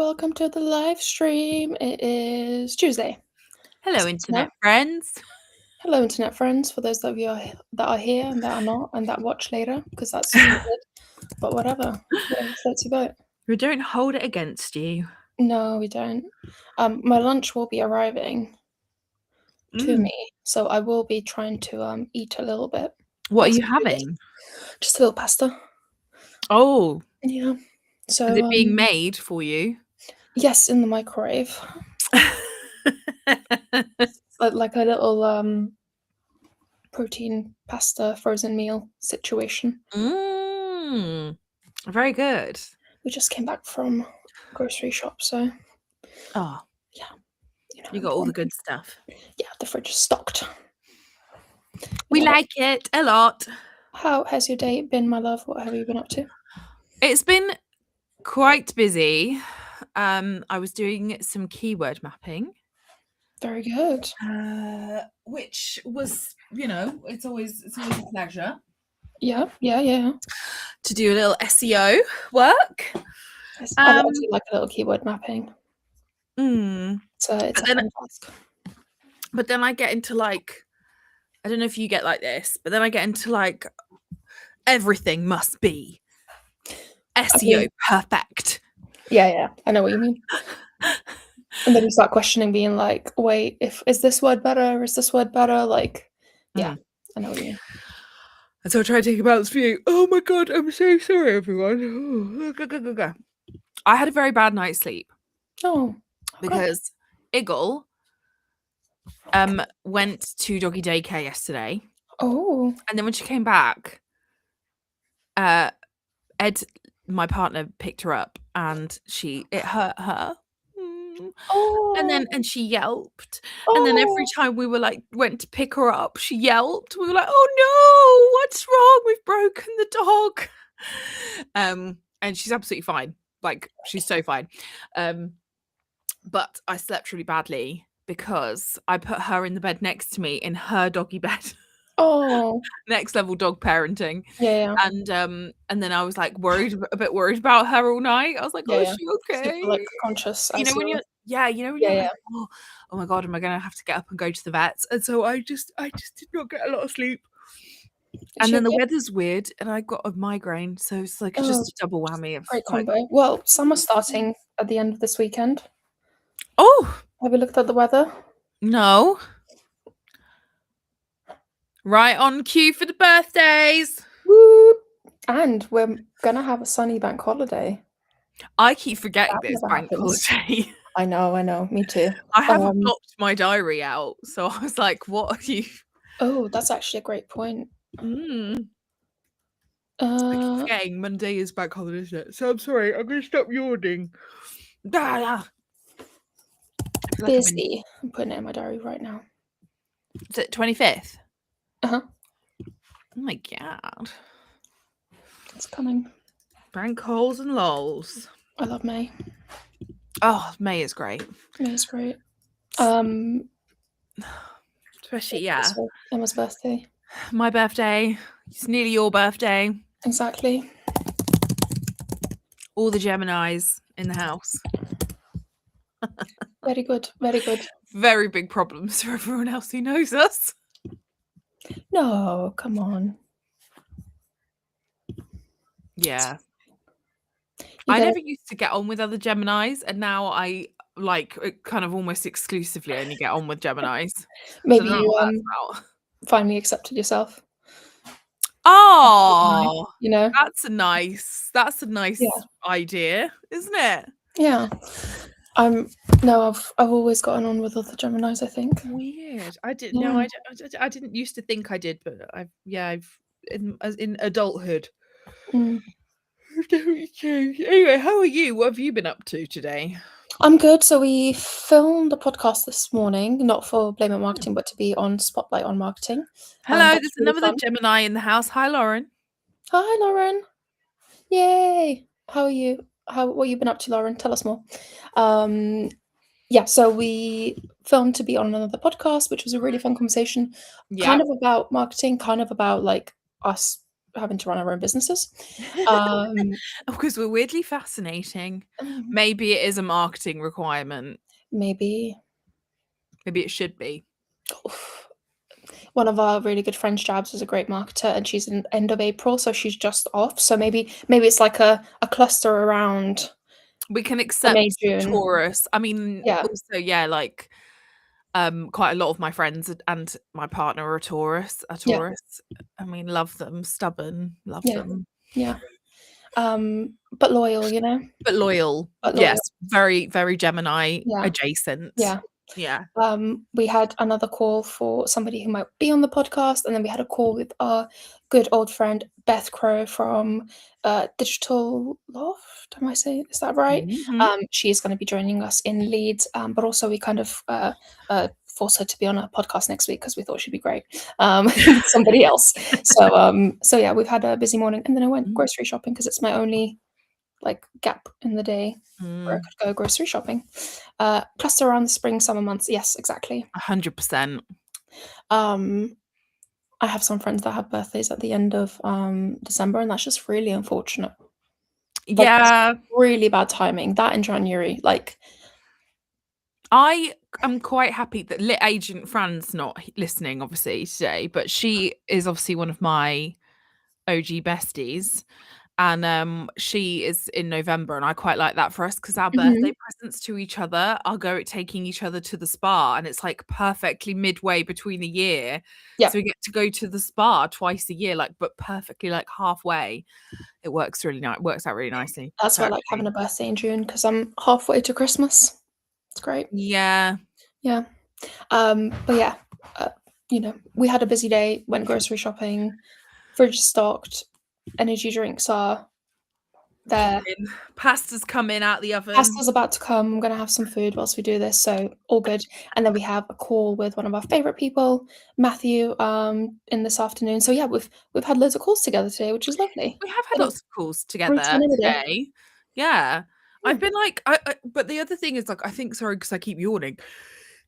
welcome to the live stream. It is Tuesday. Hello, internet friends. Hello, internet friends. For those of you that are here and that are not, and that watch later, because that's stupid. But whatever. Floats your boat. We don't hold it against you. No, we don't. My lunch will be arriving to me, so I will be trying to eat a little bit. What are you having? Just a little pasta. Oh, yeah. So is it being made for you? Yes, in the microwave. like a little protein pasta frozen meal situation. Very good. We just came back from grocery shop, so yeah, you got all the good stuff. Yeah, the fridge is stocked. We like it a lot. How has your day been, my love? What have you been up to? It's been quite busy. I was doing some keyword mapping. Very good. Which was, it's always a pleasure. Yeah. To do a little SEO work. I do like a little keyword mapping. So it's a fun task. But then I get into I don't know if you get like this, but then I get into everything must be SEO perfect. Yeah, I know what you mean. And then you start questioning, being like, wait, is this word better? Is this word better? I know what you mean. And so I try to take a balance view. Oh my god, I'm so sorry, everyone. I had a very bad night's sleep. Oh. Because Iggle went to doggy daycare yesterday. Oh. And then when she came back, Ed, my partner, picked her up and it hurt her. Oh. And she yelped. Oh. And then every time we went to pick her up, she yelped. We were like, oh no, what's wrong? We've broken the dog. And she's absolutely fine. She's so fine. But I slept really badly because I put her in the bed next to me in her doggy bed. Oh. Next level dog parenting. Yeah. And then I was a bit worried about her all night. I was like, is she okay? Super, conscious. When you're oh my god, am I gonna have to get up and go to the vets? And so I just did not get a lot of sleep. And then the weather's weird and I got a migraine, so it's just a double whammy of great combo. Well, summer's starting at the end of this weekend. Oh, have you looked at the weather? No. Right on cue for the birthdays. Woo! And we're gonna have a sunny bank holiday. I keep forgetting this bank holiday. I know. Me too. I haven't blocked my diary out, so I was like, "What are you?" Oh, that's actually a great point. I keep forgetting Monday is bank holiday, isn't it? So I'm sorry. I'm gonna stop yawning. Busy. I'm putting it in my diary right now. Is it 25th? Oh my god. It's coming. Bank holes and lols. I love May. Oh, May is great. May is great. Especially, Emma's birthday. My birthday. It's nearly your birthday. Exactly. All the Geminis in the house. Very good. Very big problems for everyone else who knows us. No, come on. Yeah. I never used to get on with other Geminis, and now I kind of almost exclusively only get on with Geminis. Maybe you finally accepted yourself. Oh, that's a nice idea, isn't it? Yeah. I've always gotten on with other Geminis, I think. Weird. I didn't know. I didn't used to think I did, but I've in adulthood. Definitely changed. Anyway, how are you? What have you been up to today? I'm good. So we filmed a podcast this morning, not for Blame It Marketing, but to be on Spotlight on Marketing. Hello, there's another Gemini in the house. Hi, Lauren. Hi, Lauren. Yay. How are you? What have you been up to, Lauren? Tell us more. So we filmed to be on another podcast, which was a really fun conversation. Kind of about marketing, kind of about us having to run our own businesses. Um, Because we're weirdly fascinating. Maybe it is a marketing requirement. maybe Maybe it should be. one of our really good friends, Jabs, is a great marketer, and she's in end of April, so she's just off. So maybe it's like a cluster around We can the accept May, June. Taurus. I mean, Yeah. also, yeah, like quite a lot of my friends and my partner are Taurus. Yeah. I mean, love them, stubborn, love Yeah. them. Yeah. But loyal, you know? But loyal. But Yes, loyal. very, very Gemini Yeah. adjacent. Yeah. Yeah. We had another call for somebody who might be on the podcast, and then we had a call with our good old friend Beth Crow from Digital Loft. Am I saying, is that right? Mhm. She's going to be joining us in Leeds, but also we kind of forced her to be on a podcast next week because we thought she'd be great. Somebody else. So yeah, we've had a busy morning, and then I went grocery shopping because it's my only like gap in the day where I could go grocery shopping. Plus around the spring, summer months. Yes, exactly. 100%. I have some friends that have birthdays at the end of December, and that's just really unfortunate. Like, Yeah. really bad timing. That in January, like. I am quite happy that Lit Agent Fran's not listening, obviously, today, but she is obviously one of my OG besties. And she is in November, and I quite like that for us because our birthday presents to each other are taking each other to the spa, and it's like perfectly midway between the year. Yeah. So we get to go to the spa twice a year, like, but perfectly like halfway. It works really nice. Works out really nicely. That's why I like having a birthday in June because I'm halfway to Christmas. It's great. Yeah. Yeah. But yeah, you know, we had a busy day, went grocery shopping, fridge stocked, energy drinks are there. Pasta's coming out the oven. Pasta's about to come. I'm gonna have some food whilst we do this, so all good. And then we have a call with one of our favorite people, Matthew, in this afternoon. So yeah, we've had loads of calls together today, which is lovely. We have had Bit of lots of calls free together time in the day. today. Yeah. Yeah. I've been like, but the other thing is, like, I think, sorry, because I keep yawning,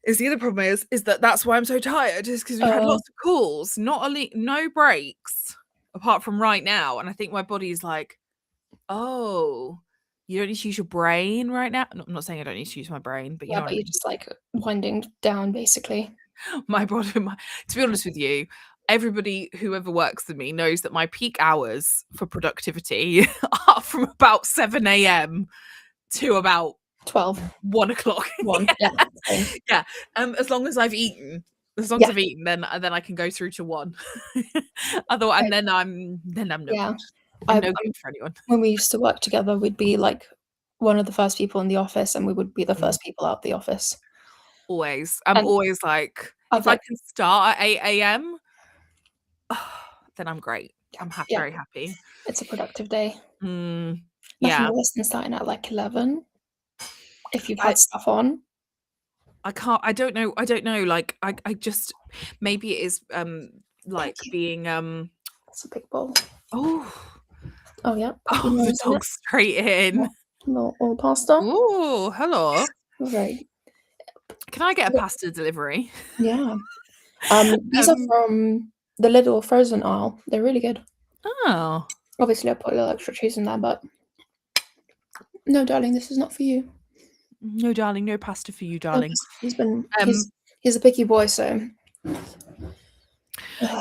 is the other problem is that's why I'm so tired, is because we've had lots of calls, no breaks, apart from right now. And I think my body's like, oh, you don't need to use your brain right now. No, I'm not saying I don't need to use my brain, but you Yeah, know what but I you're mean. just like winding down basically. My body, to be honest with you, everybody who ever works with me knows that my peak hours for productivity are from about 7 a.m. to about 12. 1 o'clock. 1. Yeah. Same. Yeah. As long as I've eaten. As long as Yeah. I've eaten, then I can go through to 1. Otherwise, and then I'm no Yeah. good. I'm no good for anyone. When we used to work together, we'd be like one of the first people in the office, and we would be the first people out the office. Always. I'm And always like, I've if I like can start at 8 a.m., then I'm great. I'm Yeah. very happy. It's a productive day. Yeah. Nothing worse than starting at like 11 if you've had stuff on. I don't know. Like, I just, maybe it is like being It's a big bowl. oh yeah. the dog straight in. Little pasta. Oh, hello. Right. Can I get a pasta delivery? Yeah. These are from the Lidl frozen aisle. They're really good. Oh. Obviously, I put a little extra cheese in there, but no, darling, this is not for you. No, darling, no pasta for you, darling. No, he's a picky boy, so.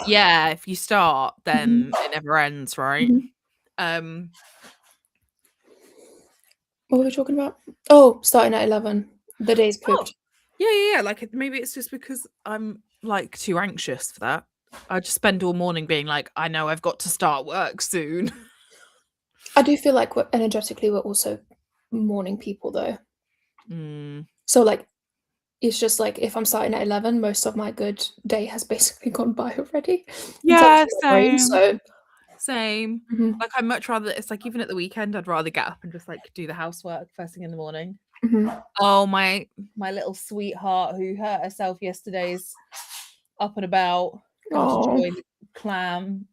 Yeah, if you start, then it never ends, right? What were we talking about? Oh, starting at 11. The day's pooped. Yeah. Like, maybe it's just because I'm like too anxious for that. I just spend all morning being like, I know I've got to start work soon. I do feel like energetically we're also morning people though. So like, it's just like if I'm starting at 11, most of my good day has basically gone by already. Yeah, same. Same. Like, I'd much rather, it's like, even at the weekend, I'd rather get up and just like do the housework first thing in the morning. Oh, my little sweetheart who hurt herself yesterday is up and about, going to join the clam.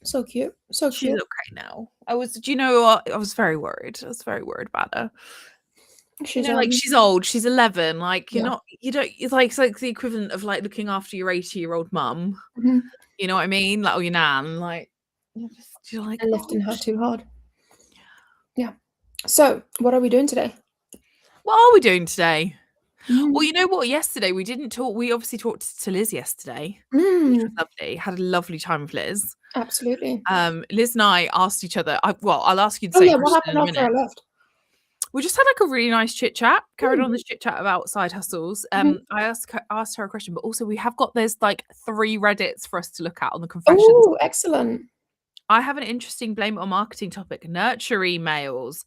So cute. She's okay now. Do you know what? I was very worried. I was very worried about her. She's like, she's old. She's 11. Like, it's like the equivalent of like looking after your 80-year-old mum. You know what I mean? Like, or your nan, like, you're like, And lifting her too hard. Yeah. So, what are we doing today? what are we doing today? Mm. Well, you know what? Yesterday we didn't talk. We obviously talked to Liz yesterday, which was lovely. Had a lovely time with Liz. Absolutely. Liz and I asked each other. I'll ask you the Oh same yeah, what question happened in a after I minute. left? We just had like a really nice chit chat. Carried on this chit chat about side hustles. I asked her a question, but also there's like 3 Reddits for us to look at on the confessions. Oh, excellent. I have an interesting blame it on marketing topic: nurture emails.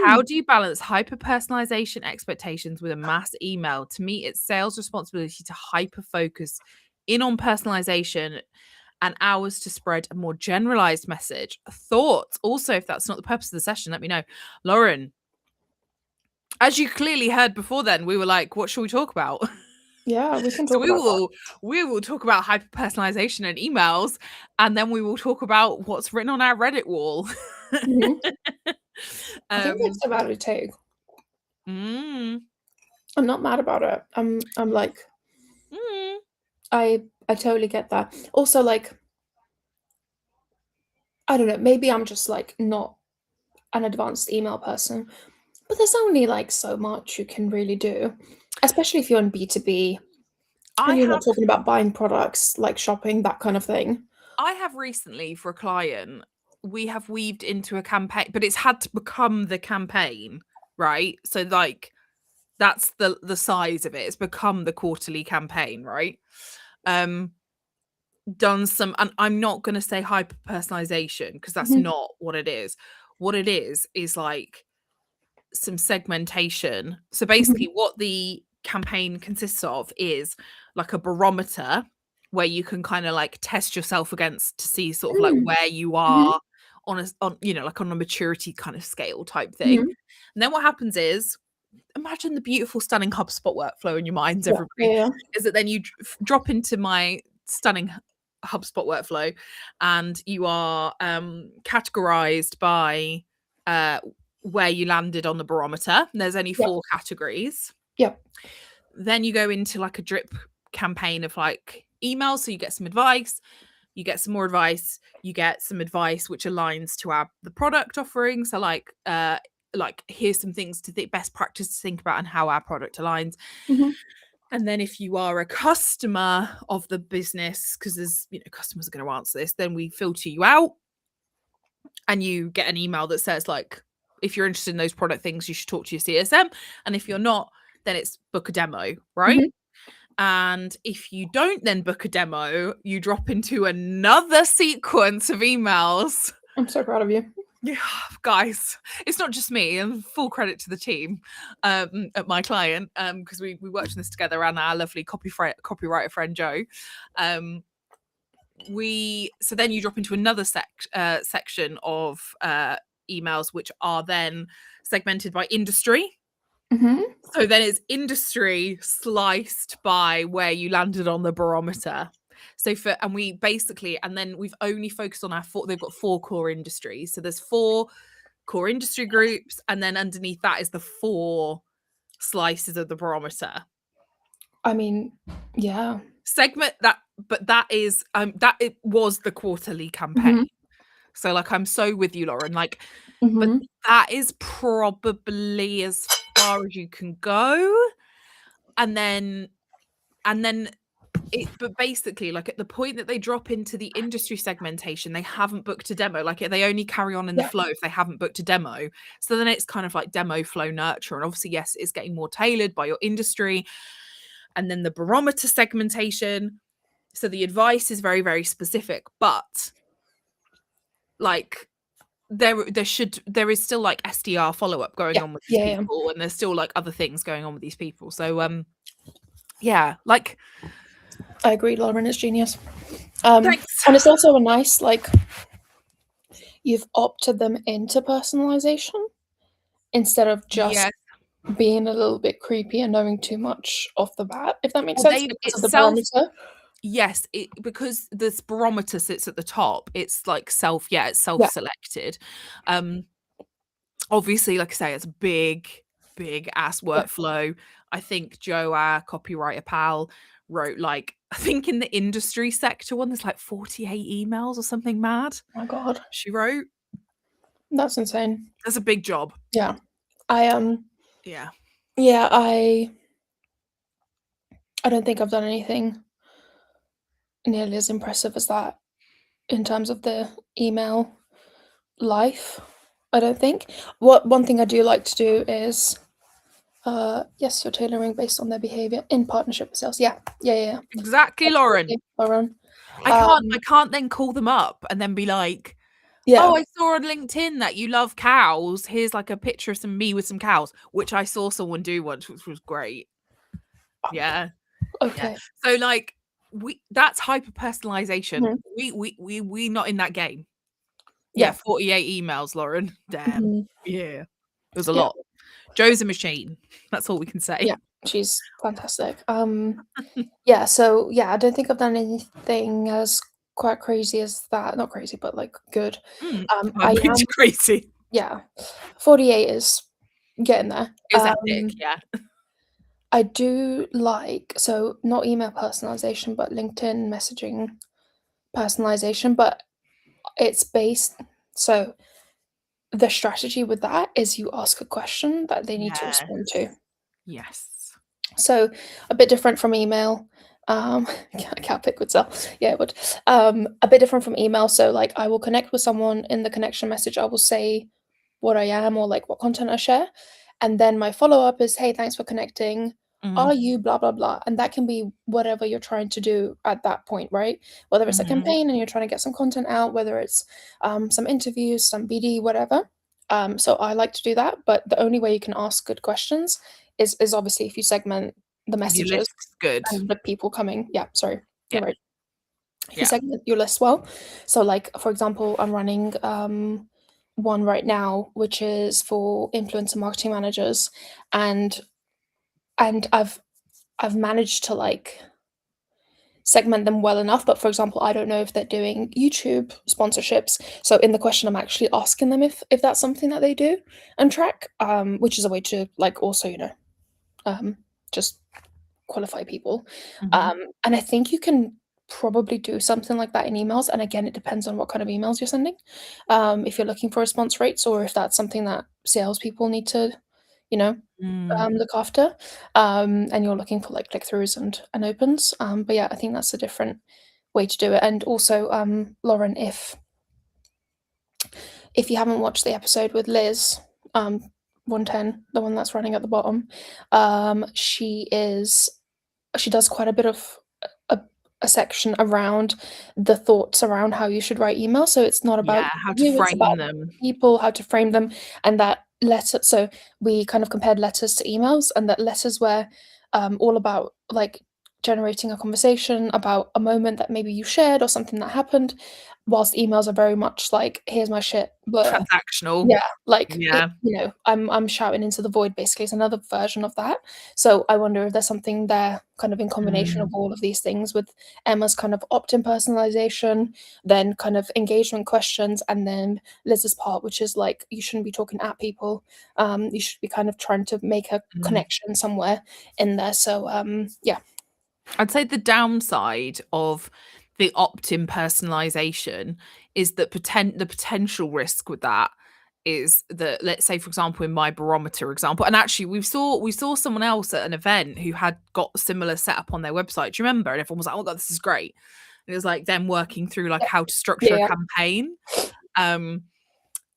How do you balance hyper personalization expectations with a mass email? To me, it's sales responsibility to hyper focus in on personalization and hours to spread a more generalized message. Thoughts? Also, if that's not the purpose of the session, let me know. Lauren, as you clearly heard before then, we were like, what should we talk about? Yeah, we can So talk about that. we will talk about hyper personalization and emails, and then we will talk about what's written on our Reddit wall. I think that's about a take. Mm, I'm not mad about it. I'm like, mm. I totally get that. Also, like, I don't know, maybe I'm just like not an advanced email person, but there's only like so much you can really do, especially if you're in B2B and you're not talking about buying products, like shopping, that kind of thing. I have recently, for a client, we have weaved into a campaign, but it's had to become the campaign, right? So like that's the size of it. It's become the quarterly campaign, right? Done some, and I'm not going to say hyper personalization because that's not what it is. What it is like some segmentation. So basically what the campaign consists of is like a barometer where you can kind of like test yourself against to see sort of like where you are on like on a maturity kind of scale type thing. And then what happens is, imagine the beautiful stunning HubSpot workflow in your minds, everybody. Yeah. Is that then you drop into my stunning HubSpot workflow and you are categorized by where you landed on the barometer. And there's only 4 categories. Yep. Then you go into like a drip campaign of like emails. So you get some advice, you get some more advice, you get some advice which aligns to the product offering. So like here's some things to best practice to think about and how our product aligns. And then if you are a customer of the business, because there's customers are going to answer this, then we filter you out and you get an email that says like, if you're interested in those product things, you should talk to your CSM. And if you're not, then it's book a demo, right? And if you don't then book a demo, you drop into another sequence of emails. I'm so proud of you. Yeah, guys, it's not just me, and full credit to the team at my client, because we worked on this together and our lovely copywriter friend Joe. So then you drop into another section of emails which are then segmented by industry. So then it's industry sliced by where you landed on the barometer. So and then we've only focused on they've got 4 core industries. So there's 4 core industry groups, and then underneath that is the 4 slices of the barometer. I mean, yeah. Segment that, but that is that it was the quarterly campaign. So like I'm so with you, Lauren. Like, but that is probably as far as you can go. And then but basically, like at the point that they drop into the industry segmentation, they haven't booked a demo. Like they only carry on in the flow if they haven't booked a demo. So then it's kind of like demo, flow, nurture. And obviously, yes, it's getting more tailored by your industry. And then the barometer segmentation. So the advice is very, very specific, but like there is still like SDR follow-up going on with these people, and there's still like other things going on with these people. So yeah, like I agree, Lauren is genius. Thanks. And it's also a nice, like, you've opted them into personalization instead of just being a little bit creepy and knowing too much off the bat, if that makes sense, because of the barometer. Yes, because this barometer sits at the top. It's like self-selected. Obviously, like I say, it's a big ass workflow. I think Joe, our copywriter pal, wrote like, I think in the industry sector one, there's like 48 emails or something mad. Oh my God. She wrote. That's insane. That's a big job. Yeah. I Yeah. Yeah, I don't think I've done anything nearly as impressive as that in terms of the email life. I don't think. One thing I do like to do is, yes, you're tailoring based on their behavior in partnership with sales. Yeah, yeah. Exactly, Lauren. Lauren. I can't then call them up and then be like, Yeah. oh, I saw on LinkedIn that you love cows. Here's like a picture of me with some cows, which I saw someone do once, which was great. Yeah. Okay. Yeah. So like that's hyper personalization. Mhm. We not in that game. Yeah. Yeah, 48 emails, Lauren. Damn. Mhm. Yeah. It was a Yeah. lot. Joe's a machine. That's all we can say. Yeah, she's fantastic. Yeah, so yeah, I don't think I've done anything as quite crazy as that. Not crazy, but like good. I'm I a bit am, crazy. yeah, 48 is getting there. It's epic, yeah. I do like, so not email personalization, but LinkedIn messaging personalization, but it's based, so the strategy with that is you ask a question that they need to respond to. Yes. So a bit different from email. Cowpick would sell. Yeah, it would. A bit different from email. So like I will connect with someone in the connection message. I will say what I am or like what content I share. And then my follow-up is, hey, thanks for connecting. Are you blah blah blah? And that can be whatever you're trying to do at that point, right? Whether it's a campaign and you're trying to get some content out, whether it's some interviews, some BD, whatever. So I like to do that, but the only way you can ask good questions is obviously if you segment the Your messages list's good. and the people coming. Yeah, sorry, Yeah. you're right. If you Yeah. segment your list well. So like for example, I'm running one right now, which is for influencer marketing managers, and I've managed to like segment them well enough. But for example, I don't know if they're doing YouTube sponsorships. So in the question, I'm actually asking them if that's something that they do and track, which is a way to like also, you know, just qualify people. And I think you can probably do something like that in emails. And again, it depends on what kind of emails you're sending. If you're looking for response rates or if that's something that salespeople need to, you know, look after. And you're looking for like click-throughs and opens. But yeah, I think that's a different way to do it. And also, Lauren, if you haven't watched the episode with Liz, 110, the one that's running at the bottom, she does quite a bit of a section around the thoughts around how you should write emails. So it's not about how to you, it's frame about them. people, how to frame them, and that letter. So we kind of compared letters to emails, and that letters were all about like generating a conversation about a moment that maybe you shared or something that happened, whilst emails are very much like, here's my shit, blah. Transactional. Yeah, like Yeah. you know, I'm shouting into the void basically. It's another version of that. So I wonder if there's something there kind of in combination of all of these things with Emma's kind of opt-in personalization, then kind of engagement questions, and then Liz's part, which is like you shouldn't be talking at people. You should be kind of trying to make a connection somewhere in there. So yeah. I'd say the downside of the opt-in personalization is that the potential risk with that is that, let's say for example in my barometer example, and actually we saw someone else at an event who had got similar setup on their website. Do you remember? And everyone was like, oh god, this is great. And it was like them working through like how to structure a Yeah. campaign.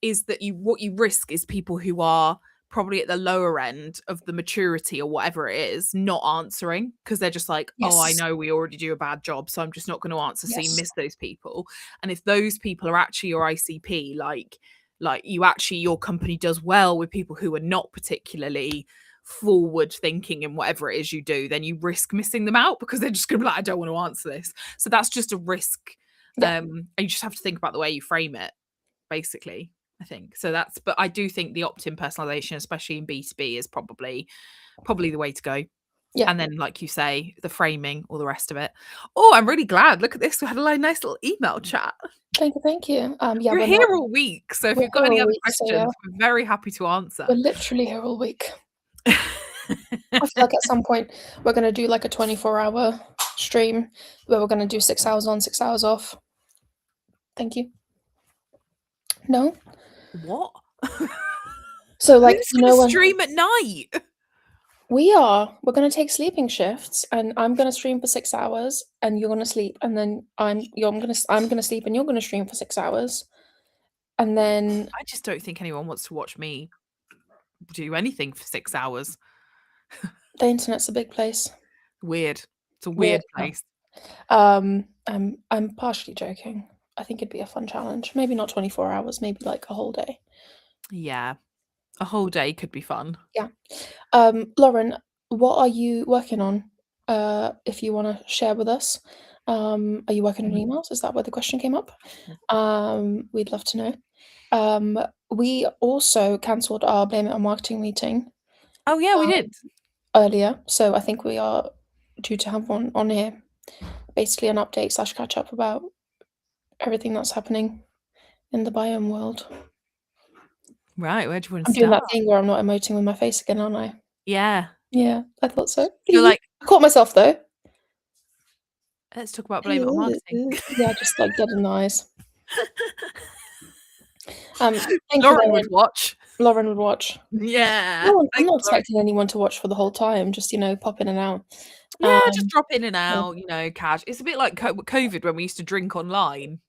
Is that what you risk is people who are probably at the lower end of the maturity or whatever it is, not answering because they're just like, oh, I Yes. know we already do a bad job, so I'm just not going to answer. So you Yes. miss those people. And if those people are actually your ICP, like your company does well with people who are not particularly forward thinking in whatever it is you do, then you risk missing them out because they're just gonna be like, I don't want to answer this. So that's just a risk. Yeah. And you just have to think about the way you frame it, basically. I think so. But I do think the opt-in personalization, especially in B2B, is probably the way to go. Yeah. And then, like you say, the framing, all the rest of it. Oh, I'm really glad. Look at this. We had a nice little email chat. Thank you. Thank you. Yeah, We're here all week, so if we're you've got here any all other week, so, questions, we're very happy to answer. we're literally here all week. I feel like at some point we're gonna do like a 24-hour stream where we're going to do 6 hours on, 6 hours off. Thank you. No? What? So, like, Who's you going know, to when stream at night? we're going to take sleeping shifts, and I'm going to stream for 6 hours, and you're going to sleep, and then I'm going to sleep, and you're going to stream for 6 hours, and then I just don't think anyone wants to watch me do anything for 6 hours. the internet's a big place. Weird. It's a Weird. weird place. I'm partially joking. I think it'd be a fun challenge. Maybe not 24 hours, maybe like a whole day. Yeah. A whole day could be fun. Yeah. Lauren, what are you working on? If you want to share with us. Are you working on emails? Is that where the question came up? We'd love to know. We also cancelled our Blame It on Marketing meeting Oh yeah, we did. earlier, so I think we are due to have one on here. Basically an update / catch up about everything that's happening in the biome world. Right, where do you want to I'm doing start? that thing where I'm not emoting with my face again, aren't I? Yeah. Yeah, I thought so. You're like, I caught myself though. let's talk about Blame It on Marketing. Yeah, just like dead in the eyes. Thank Lauren you, would watch. Lauren would watch. Yeah. No, I'm Thanks, not Lauren. expecting anyone to watch for the whole time, just, pop in and out. Yeah, just drop in and out, cash. It's a bit like COVID when we used to drink online.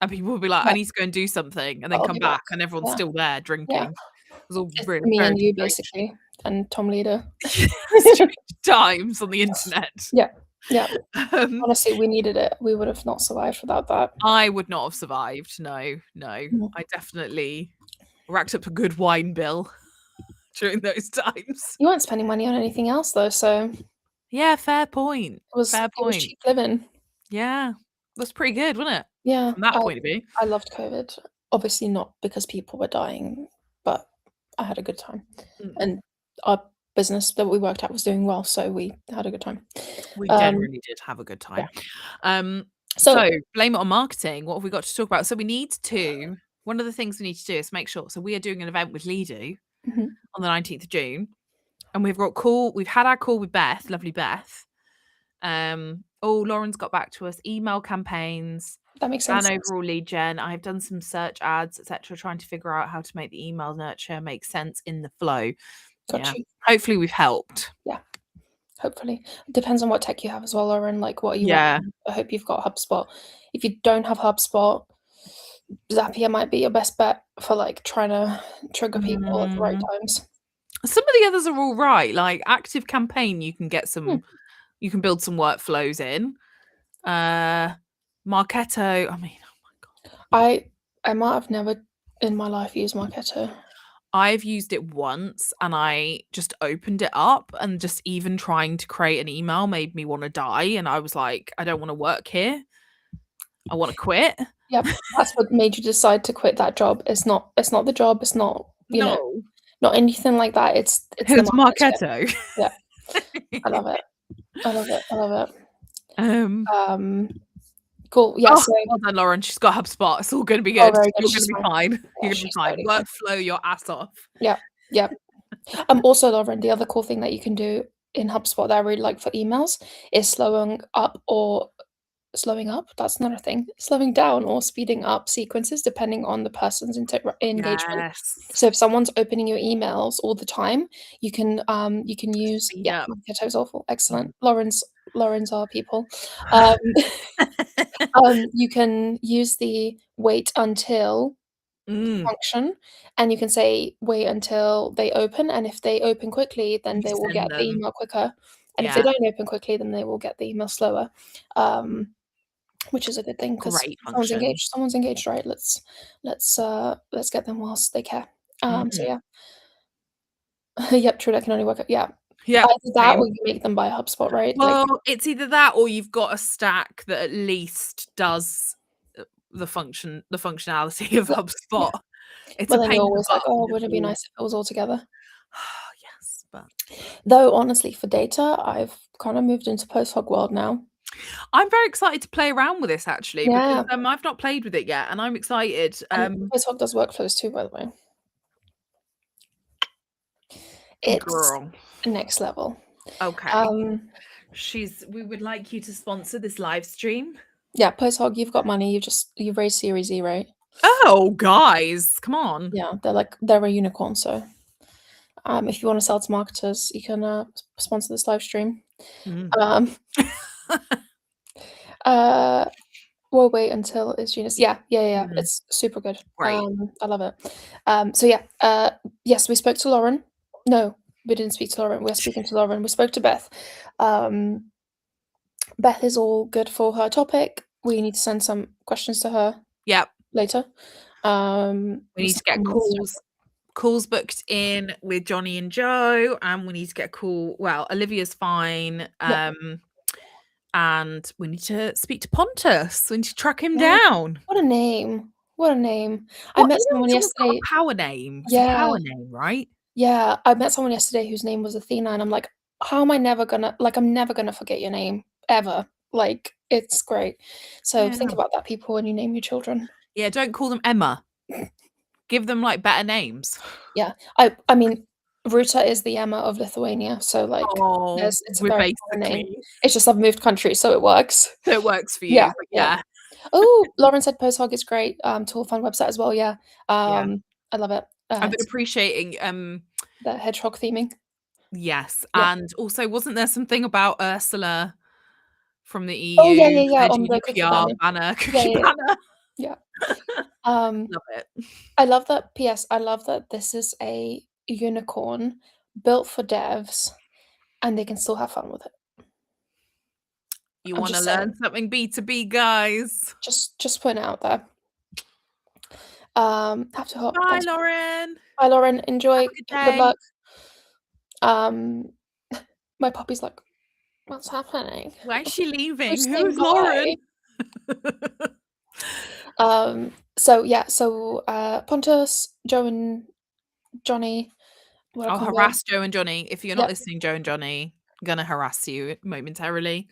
And people would be like, I Yeah. need to go and do something, and then I'll come be back, back. and everyone's Yeah. still there drinking. Yeah. It was all It's really me very and you, strange. basically, and Tom Leader. Strange times on the internet. Yeah. Honestly, we needed it. We would have not survived without that. I would not have survived. No. I definitely racked up a good wine bill during those times. You weren't spending money on anything else though, so Yeah, fair point. it was cheap living. Yeah. That's pretty good, wasn't it? Yeah. From that point of view. I loved COVID. Obviously not because people were dying, but I had a good time. And our business that we worked at was doing well, so we had a good time. We generally did have a good time. Yeah. So Blame It on Marketing. What have we got to talk about? So one of the things we need to do is make sure. So we are doing an event with Lido on the 19th of June. And we've had our call with Beth, lovely Beth. Lauren's got back to us. Email campaigns. That makes sense. And overall lead gen. I've done some search ads, etc., trying to figure out how to make the email nurture make sense in the flow. Got you. Hopefully we've helped. Yeah. Hopefully. It depends on what tech you have as well, Lauren. Like, what are you working? I hope you've got HubSpot. If you don't have HubSpot, Zapier might be your best bet for like trying to trigger people at the right times. Some of the others are all right. Like Active Campaign, you can get some, you can build some workflows in. Marketo, I mean, oh my god. I might have never in my life used Marketo. I've used it once and I just opened it up, and just even trying to create an email made me want to die. And I was like, I don't want to work here. I want to quit. Yep. That's what made you decide to quit that job. It's not the job. It's not, know, not anything like that. It's Marketo. Yeah. I love it. Cool. Yeah. So well done, Lauren. She's got HubSpot. It's all going to be good. You're going to be fine. You're going to be fine. Workflow your ass off. Yeah. Also, Lauren, the other cool thing that you can do in HubSpot that I really like for emails is slowing down or speeding up sequences depending on the person's engagement. Yes. So if someone's opening your emails all the time, you can use Marketo's awful. Excellent. Lauren's our people. You can use the wait until function, and you can say wait until they open, and if they open quickly, then they will get the email quicker, and if they don't open quickly, then they will get the email slower, which is a good thing because someone's engaged, right? Let's get them whilst they care. So yeah. Yep, true, that can only work out. Yeah. Either that or you make them buy HubSpot, right? Well, it's either that or you've got a stack that at least does the functionality of HubSpot. It's a pain. You're always like, oh, would it be nice if it was all together? Yes, but though honestly, for data, I've kind of moved into post-hoc world now. I'm very excited to play around with this actually, because I've not played with it yet, and I'm excited. Post-hoc does workflows too, by the way. It's next level. Okay. We would like you to sponsor this live stream. Yeah, Posthog, you've got money. You've raised Series E, right? Oh, guys, come on. Yeah, they're a unicorn. So, if you want to sell to marketers, you can sponsor this live stream. Mm. We'll wait until it's Genius. Yeah. Mm. It's super good. Great. I love it. So yeah, yes, we spoke to Lauren. No, we didn't speak to Lauren. We're speaking to Lauren. We spoke to Beth. Beth is all good for her topic. We need to send some questions to her Yep. later. We need to get calls booked in with Johnny and Joe, and we need to get a call. Well, Olivia's fine. Yeah. And we need to speak to Pontus. We need to track him down. What a name. I What, met someone someone's got yesterday. a power name. It's Yeah. a power name, right? Yeah, I met someone yesterday whose name was Athena, and I'm like, how am I never gonna I'm never gonna forget your name ever. Like, it's great. So think about that, people, when you name your children. Yeah, don't call them Emma. Give them like better names. Yeah, I mean, Ruta is the Emma of Lithuania, so like, it's a very common name. It's just I've moved country, so it works. So it works for you. Yeah. Oh, Lauren said Posthog is great. Tool fun website as well. Yeah. I love it. I've been appreciating the hedgehog theming. Yes, and also wasn't there something about Ursula from the EU? Oh yeah. On the cookie banner. Banner. Yeah. Love it. I love that. P.S. I love that this is a unicorn built for devs, and they can still have fun with it. You want to learn something B2B, guys? Just putting it out there. Have to hop. Bye, Lauren. Bye, Lauren. Enjoy. Good luck. My puppy's like, what's happening? Why is she leaving? Who's Lauren? So Pontus, Joe and Johnny. I'll harass Joe and Johnny. If you're not listening, Joe and Johnny, I'm gonna harass you momentarily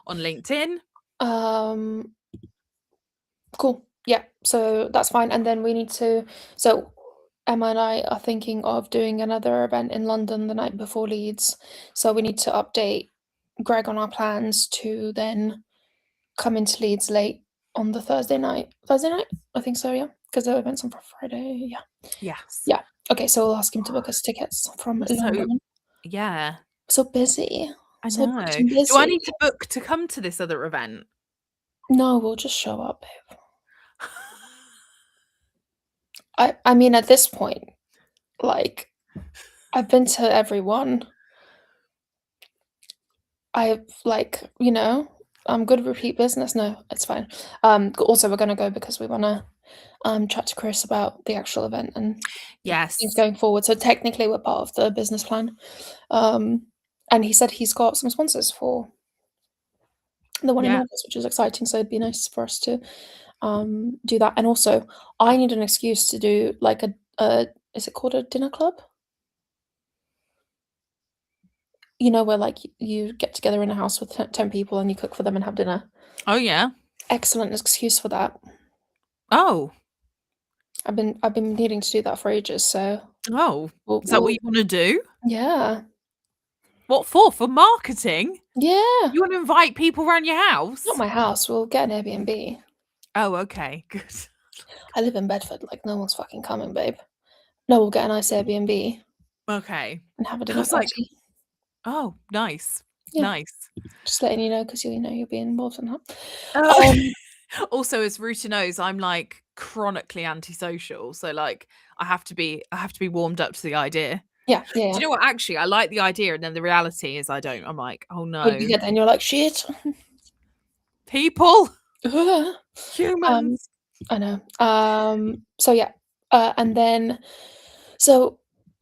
on LinkedIn. Cool. Yeah, so that's fine. And then we need to. So Emma and I are thinking of doing another event in London the night before Leeds. So we need to update Greg on our plans to then come into Leeds late on the Thursday night. I think so, yeah. Because the event's on Friday. Yeah. Yes. Yeah. Okay, so we'll ask him to book us tickets from London. Yeah. So busy. I know. Do I need to book to come to this other event? No, we'll just show up, babe. I mean, at this point, like, I've been to everyone. I'm good repeat business. No, it's fine. Also, we're gonna go because we wanna chat to Chris about the actual event and things going forward. So technically, we're part of the business plan. And he said he's got some sponsors for the one in August, which is exciting. So it'd be nice for us to do that. And also, I need an excuse to do like is it called a dinner club? You know, where like you get together in a house with 10 people and you cook for them and have dinner. Oh yeah. Excellent excuse for that. Oh. I've been needing to do that for ages, so. Oh. Is that what you want to do? Yeah. What for? For marketing? Yeah. You want to invite people around your house? Not my house. We'll get an Airbnb. Oh, okay. Good. I live in Bedford. Like, no one's fucking coming, babe. No, we'll get a nice Airbnb. Okay. And have a dinner party. Oh, nice. Yeah. Nice. Just letting you know, because you'll be involved in that. Also, as Ruta knows, I'm like chronically antisocial. So like I have to be warmed up to the idea. Yeah. Do you know what? Actually, I like the idea, and then the reality is I don't. I'm like, oh no. Then you're like, shit. People. Humans. I know. So yeah. And then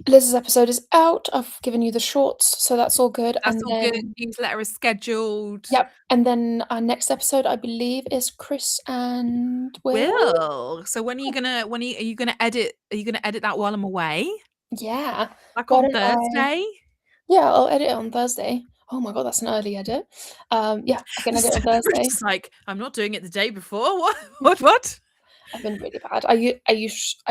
Liz's episode is out. I've given you the shorts, so that's all good. That's all good. Newsletter is scheduled. Yep. And then our next episode, I believe, is Chris and Will. So when are you gonna edit? Are you gonna edit that while I'm away? Yeah. Like on Thursday? Yeah, I'll edit it on Thursday. Oh my god, that's an early edit. Yeah, I can edit on Thursday. It's like I'm not doing it the day before. What? I've been really bad. I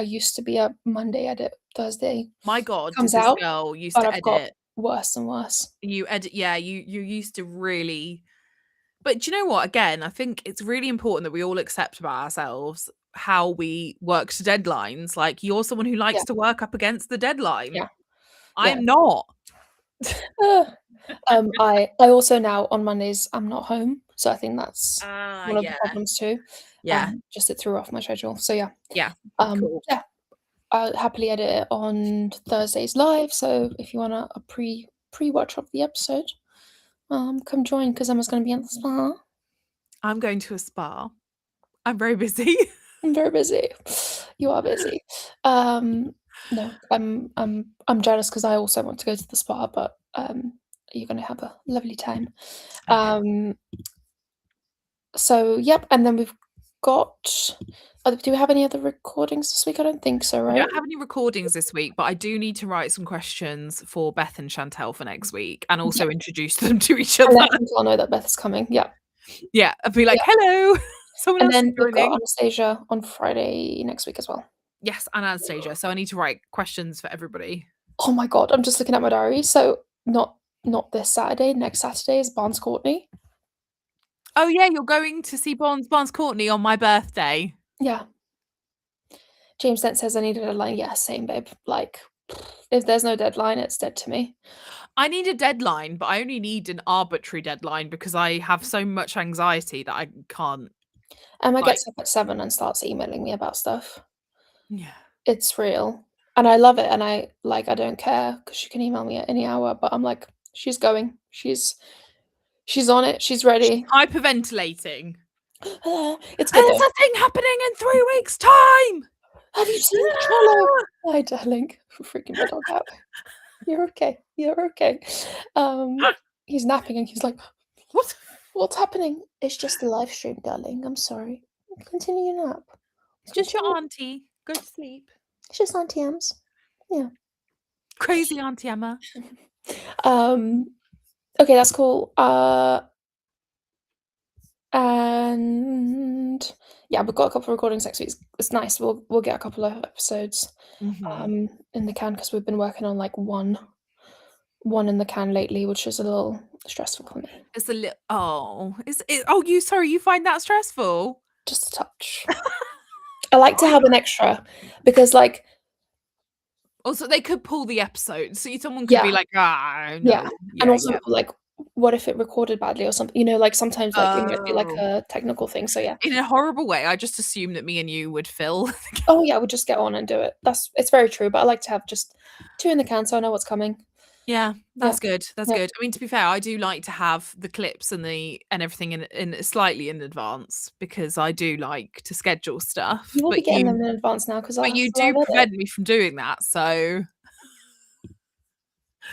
used to be a Monday edit, Thursday my god, comes does out. this girl used to edit worse and worse. You edit, yeah, you used to really. But do you know what? Again, I think it's really important that we all accept about ourselves how we work to deadlines. Like, you're someone who Yeah, likes to work up against the deadline. yeah, I yeah. am not. Uh, I also now on Mondays I'm not home, so I think that's Ah, one of the yeah. problems too. Yeah. Just it threw off my schedule. So yeah, Yeah. Cool. yeah, I'll happily edit it on Thursdays live. So if you want a pre-watch of the episode, come join because Emma's going to be at the spa. I'm going to a spa. I'm very busy. I'm very busy. You are busy. No, I'm jealous because I also want to go to the spa, but you're going to have a lovely time. Okay. So yep, and then we've got. Do we have any other recordings this week? I don't think so, We right? don't have any recordings this week, but I do need to write some questions for Beth and Chantel for next week and Yeah, also introduce them to each and other. let Chantal know that Beth is coming. Yeah, Yeah, I'd be like, yeah, hello, someone and else is then we've got joining. Anastasia on Friday next week as well. Yes, and Anastasia. So I need to write questions for everybody. Oh my god, I'm just looking at my diary. So not this Saturday. Next Saturday is Barnes Courtney. Oh yeah, you're going to see Barnes Courtney on my birthday. Yeah. James Dent says I need a deadline. Yeah, same, babe. Like, if there's no deadline, it's dead to me. I need a deadline, but I only need an arbitrary deadline because I have so much anxiety that I can't. Emma Like, gets up at 7 and starts emailing me about stuff. yeah. It's real. And I love it, and I don't care because she can email me at any hour, but I'm like, she's going. She's on it. She's ready. Hyperventilating. It's good There's though. a thing happening in 3 weeks' time. Have you seen Trello? Hi, darling. Freaking my dog out. You're okay. You're okay. He's napping and he's like, What? what's happening? It's just a live stream, darling. I'm sorry. Continue your nap. It's just your auntie. Go to sleep. It's just Auntie Ems. Yeah. Crazy Auntie Emma. Okay, that's cool. And yeah, we've got a couple of recordings next week. It's nice. We'll get a couple of episodes in the can because we've been working on like one in the can lately, which is a little stressful for me. It's a little. Oh, is it? Oh, you find that stressful? Just a touch. I like to have an extra because, like, Also, they could pull the episode, so someone could be yeah, like, "Ah, no." yeah, and also like, what if it recorded badly or something? You know, like sometimes like it might be like Oh. a technical thing. So yeah. In a horrible way, I just assumed that me and you would fill. Oh yeah, we'll just get on and do it. It's very true, but I like to have just 2 in the can so I know what's coming. Yeah, Yeah, that's good. That's yeah. good. I mean, to be fair, I do like to have the clips and everything in slightly in advance because I do like to schedule stuff. You will be getting them in advance now because I'll But have you to live do edit. prevent me from doing that, so.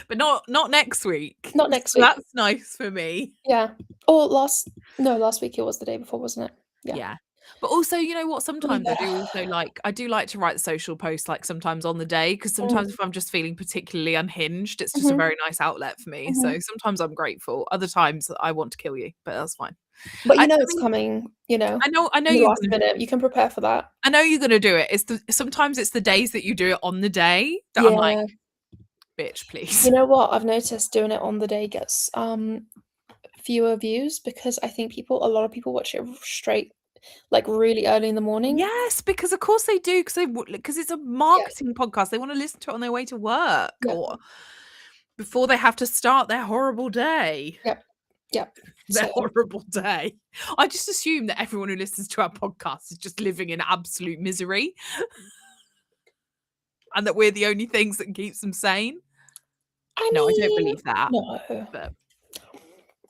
But not next week. Not next So week. that's nice for me. Yeah. Or last week it was the day before, wasn't it? Yeah. Yeah. But also, you know what? Sometimes I better. do also like to write the social posts like sometimes on the day because sometimes if I'm just feeling particularly unhinged, it's just a Mhm, very nice outlet for me. mhm. So sometimes I'm grateful. Other times I want to kill you, but that's fine. But I you know I it's mean, coming, you know, I know in the you're last gonna minute. You can prepare for that. I know you're gonna do it. Sometimes it's the days that you do it on the day that I'm like, Yeah. bitch, please. You know what? I've noticed doing it on the day gets fewer views because I think a lot of people watch it straight, like really early in the morning. Yes, because of course they do, because it's a Yeah, marketing podcast. They want to listen to it on their way to work yeah, or before they have to start their horrible day. yep, yep. Their So horrible day. I just assume that everyone who listens to our podcast is just living in absolute misery and that we're the only things that keeps them sane. I No, I don't mean, believe that. no, But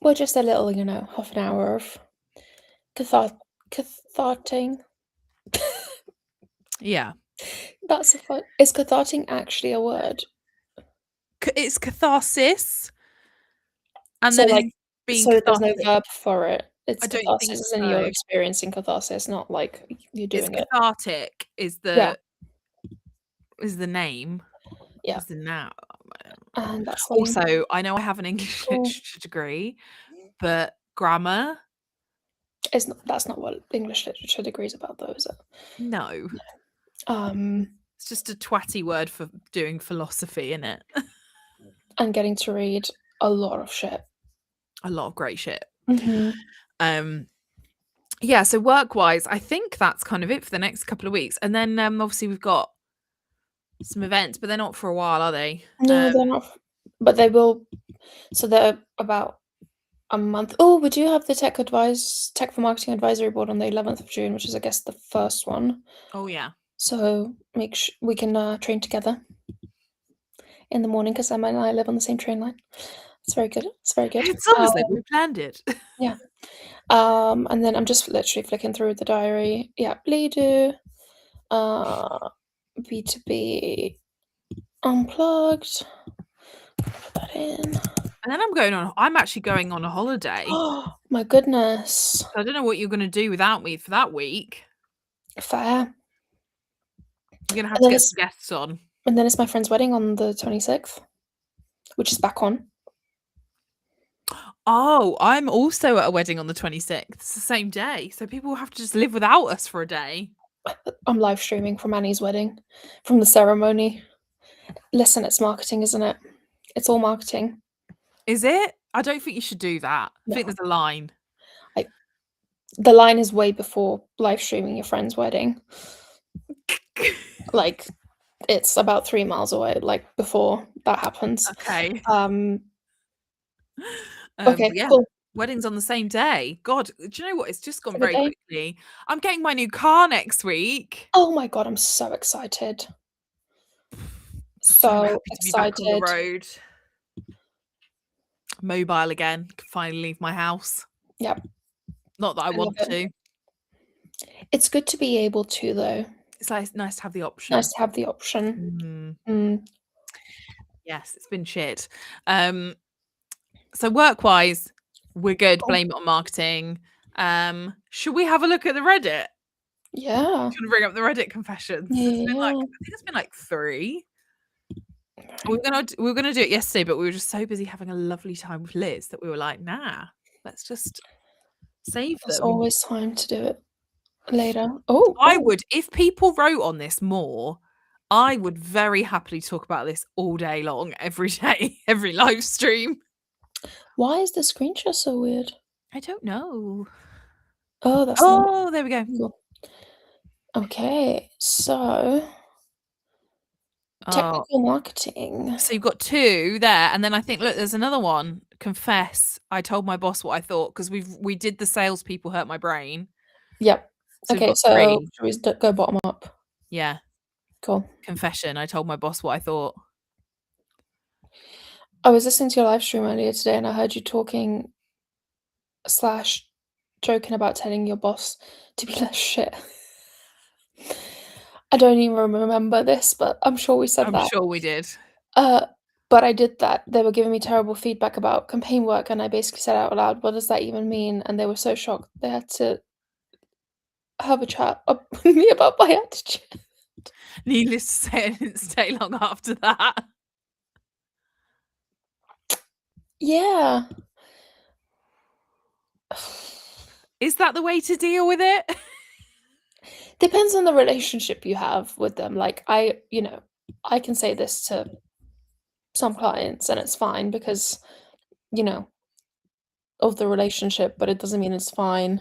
we're just a little, half an hour of catharting. yeah, That's a fun. Is catharting actually a word? it's catharsis and So then like, it's being so there's no cathartic. verb for it. It's I don't think catharsis, as in you're so. experiencing catharsis, not like you're It's doing it. cathartic is Yeah, the name. yeah, Is the now. and that's lame. Also, I know I have an English Cool. literature degree, but grammar, That's not what English literature degree is about, though, is it? no. Um, It's just a twatty word for doing philosophy, innit? and getting to read a lot of shit. A lot of great shit. Mhm. Yeah, so work-wise, I think that's kind of it for the next couple of weeks. And then obviously we've got some events, but they're not for a while, are they? No, they're not, but they will. So they're about a month. Oh, we do have the Tech for Marketing Advisory Board on the 11th of June, which is, I guess, the first one. Oh yeah. So we can train together in the morning because Emma and I live on the same train line. It's very good. It's very good. It's almost like we planned it. Yeah. And then I'm just literally flicking through the diary. Yeah, Bleedo, B2B Unplugged. Put that in. And then I'm actually going on a holiday. Oh my goodness. I don't know what you're gonna do without me for that week. Fair. You're gonna have And to then get it's some guests on. and then it's my friend's wedding on the 26th, which is back on. Oh, I'm also at a wedding on the 26th. It's the same day. So people will have to just live without us for a day. I'm live streaming from Annie's wedding, from the ceremony. Listen, it's marketing, isn't it? It's all marketing. Is it? I don't think you should do that. I think No. there's a line. The line is way before live streaming your friend's wedding. Like, it's about 3 miles away, like, before that happens. Okay. Okay, Yeah. cool. Wedding's on the same day. God, do you know what? It's just gone Have a very day. quickly. I'm getting my new car next week. Oh my god, I'm so excited. So So happy to be back on the excited. road. Mobile again. Can finally leave my house. Yep. Not that I I love want it. to. It's good to be able to, though. It's nice to have the option. Nice to have the option. Yes, it's been shit. So work-wise, we're good. Cool. Blame it on marketing. Should we have a look at the Reddit? Yeah. Do you wanna bring up the Reddit confessions? Yeah. I think it's been like 3. We were gonna do it yesterday, but we were just so busy having a lovely time with Liz that we were like, "Nah, let's just save There's them." always time to do it later. Oh, I would if people wrote on this more, I would very happily talk about this all day long, every day, every live stream. why is the screenshot so weird? I don't know. Oh, that's not Oh, there we go. cool. Okay, so Oh, technical marketing. so you've got 2 there, and then I think look, there's another one. Confess, I told my boss what I thought because we did the salespeople hurt my brain. Yep. So we've Okay, got so 3. should we go bottom up? Yeah. Cool. Confession, I told my boss what I thought. I was listening to your live stream earlier today, and I heard you talking / joking about telling your boss to be less shit. I don't even remember this, but I'm sure we said I'm that. sure we did. But I did that. They were giving me terrible feedback about campaign work, and I basically said out loud, "What does that even mean?" And they were so shocked, they had to have a chat with me about my attitude. Needless to say, I didn't stay long after that. Yeah. Is that the way to deal with it? Depends on the relationship you have with them. Like, I can say this to some clients, and it's fine because, you know, of the relationship, but it doesn't mean it's fine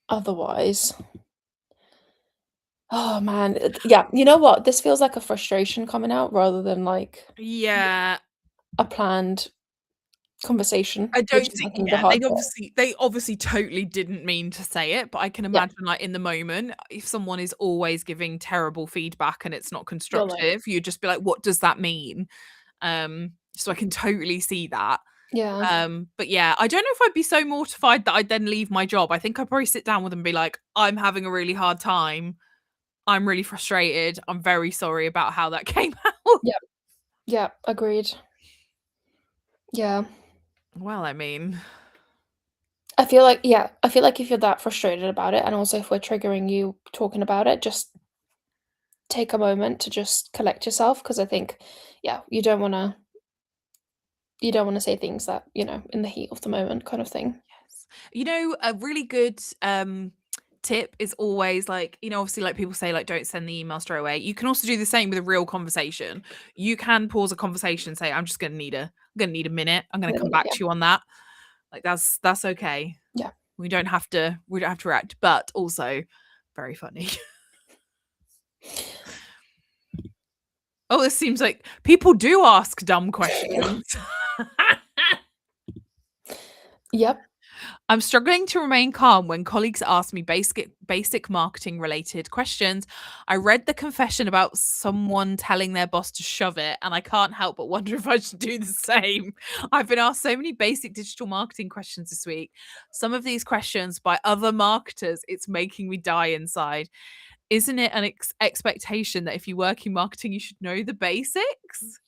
otherwise. Oh, man. Yeah, you know what? This feels like a frustration coming out rather than, like, Yeah. a planned conversation, I which don't is, think I think, the yeah, hard bit. they obviously totally didn't mean to say it, but I can Yeah, imagine, like, in the moment, if someone is always giving terrible feedback and it's not you're like constructive, you'd just be like, "What does that mean?" So I can totally see that. yeah, But yeah, I don't know if I'd be so mortified that I'd then leave my job. I think I'd probably sit down with them and be like, "I'm having a really hard time. I'm really frustrated. I'm very sorry about how that came out." yeah, yeah, agreed. Yeah. Well, I mean, I feel like if you're that frustrated about it, and also if we're triggering you talking about it, just take a moment to just collect yourself, because I think, yeah, you don't wanna say things that, in the heat of the moment kind of thing. yes. You know, a really good tip is always like, obviously like people say like don't send the email straight away. You can also do the same with a real conversation. You can pause a conversation and say, I'm just gonna need a minute. I'm gonna come back Yeah. to you on that. Like that's okay. Yeah. We don't have to react, but also very funny. Oh, this seems like people do ask dumb questions. Yep. I'm struggling to remain calm when colleagues ask me basic marketing related questions. I read the confession about someone telling their boss to shove it, and I can't help but wonder if I should do the same. I've been asked so many basic digital marketing questions this week. Some of these questions by other marketers, it's making me die inside. Isn't it an expectation that if you work in marketing, you should know the basics?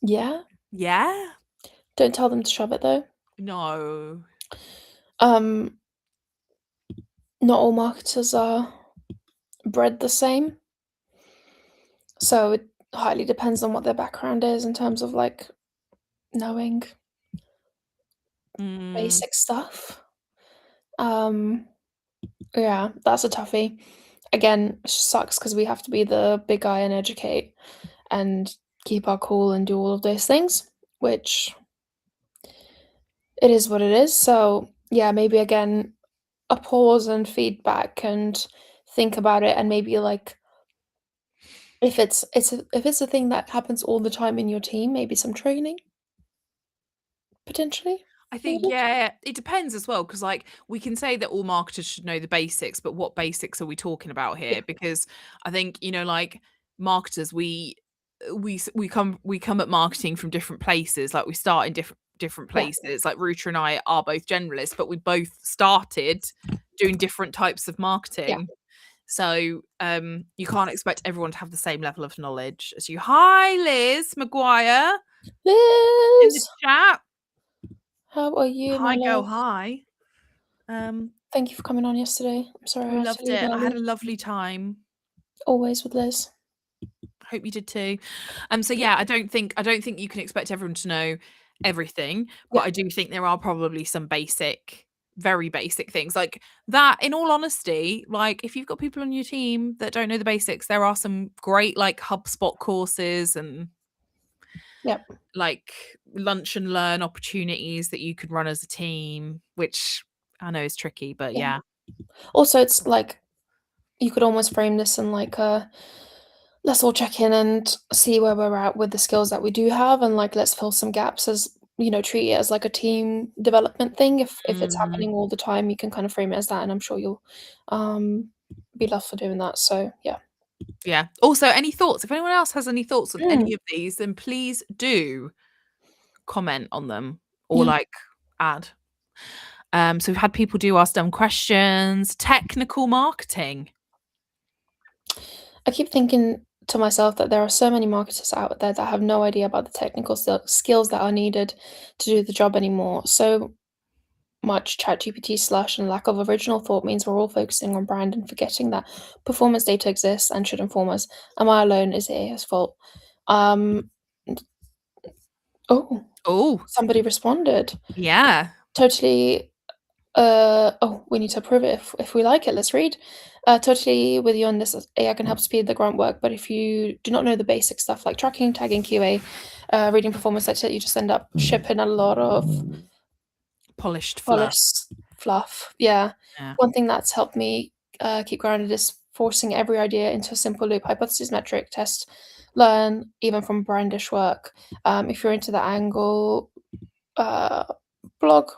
Yeah. Yeah. Don't tell them to shove it though. No. Um, Not all marketers are bred the same. So it highly depends on what their background is in terms of like knowing Mm, basic stuff. Um, yeah, that's a toughie. Again, sucks because we have to be the big guy and educate and keep our cool and do all of those things, which it is what it is. So yeah, maybe again a pause and feedback and think about it and maybe like if it's a thing that happens all the time in your team, maybe some training potentially I think, needed. yeah, it depends as well because, like, we can say that all marketers should know the basics, but what basics are we talking about Yeah, here? Because I think, like, marketers, we come at marketing from different places. Like, we start in different yeah, places. Like, Ruta and I are both generalists, but we both started doing different types of yeah. marketing. So, you can't expect everyone to have the same level of knowledge as you. Hi, Liz Maguire in the Liz, chat. how are you, my Hi, girl. love? Hi. Um, Thank you for coming on yesterday. I'm sorry oh, I had to loved leave it. I had a early. lovely time. Always with Liz. Hope you did too. So yeah, I don't think you can expect everyone to know everything, but Yeah, I do think there are probably some basic, very basic things like that. In all honesty, like if you've got people on your team that don't know the basics, there are some great like HubSpot courses and yeah, like lunch and learn opportunities that you could run as a team, which I know is tricky, but yeah. yeah. Also, it's like you could almost frame this in like a let's all check in and see where we're at with the skills that we do have, and like let's fill some gaps as treat it as like a team development thing. If it's Mhm. happening all the time, you can kind of frame it as that, and I'm sure you'll um be loved for doing that. So yeah. Yeah. Also, any thoughts? If anyone else has any thoughts on Mm, any of these, then please do comment on them or yeah. like add. So we've had people do ask dumb questions, technical marketing. I keep thinking to myself that there are so many marketers out there that have no idea about the technical skills that are needed to do the job anymore. So much ChatGPT slush and lack of original thought means we're all focusing on brand and forgetting that performance data exists and should inform us. Am I alone? Is it AI's fault? Um, oh, Oh, somebody responded. yeah. Totally. Oh, we need to approve it if we like it. Let's read. Totally with you on this. AI can help speed the grunt work, but if you do not know the basic stuff like tracking, tagging, QA, reading performance data, you just end up shipping a lot of Polished fluff. polish fluff. Yeah. Yeah. One thing that's helped me keep grounded is forcing every idea into a simple loop: hypothesis, metric, test, learn, even from brandish work. If you're into the angle, uh, blog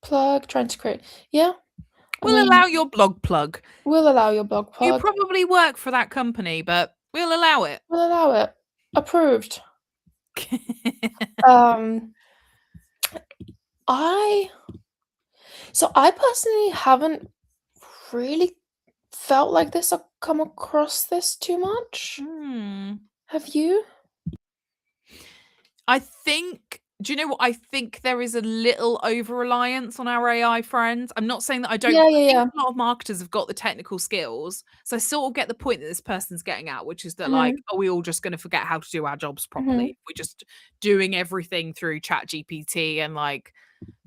plug, trying to create. Yeah, I We'll mean, allow your blog plug. we'll allow your blog You plug. probably work for that company, but we'll allow it. We'll allow it. Approved. Um, I I personally haven't really felt like this or come across this too much. Hmm. Have you? I think do you know what? I think there is a little over reliance on our AI friends. I'm not saying that I don't. Yeah, I yeah, think yeah. a lot of marketers have got the technical skills. So I sort of get the point that this person's getting at, which is that like, Mhm, are we all just going to forget how to do our jobs properly? mhm. We're just doing everything through Chat GPT and like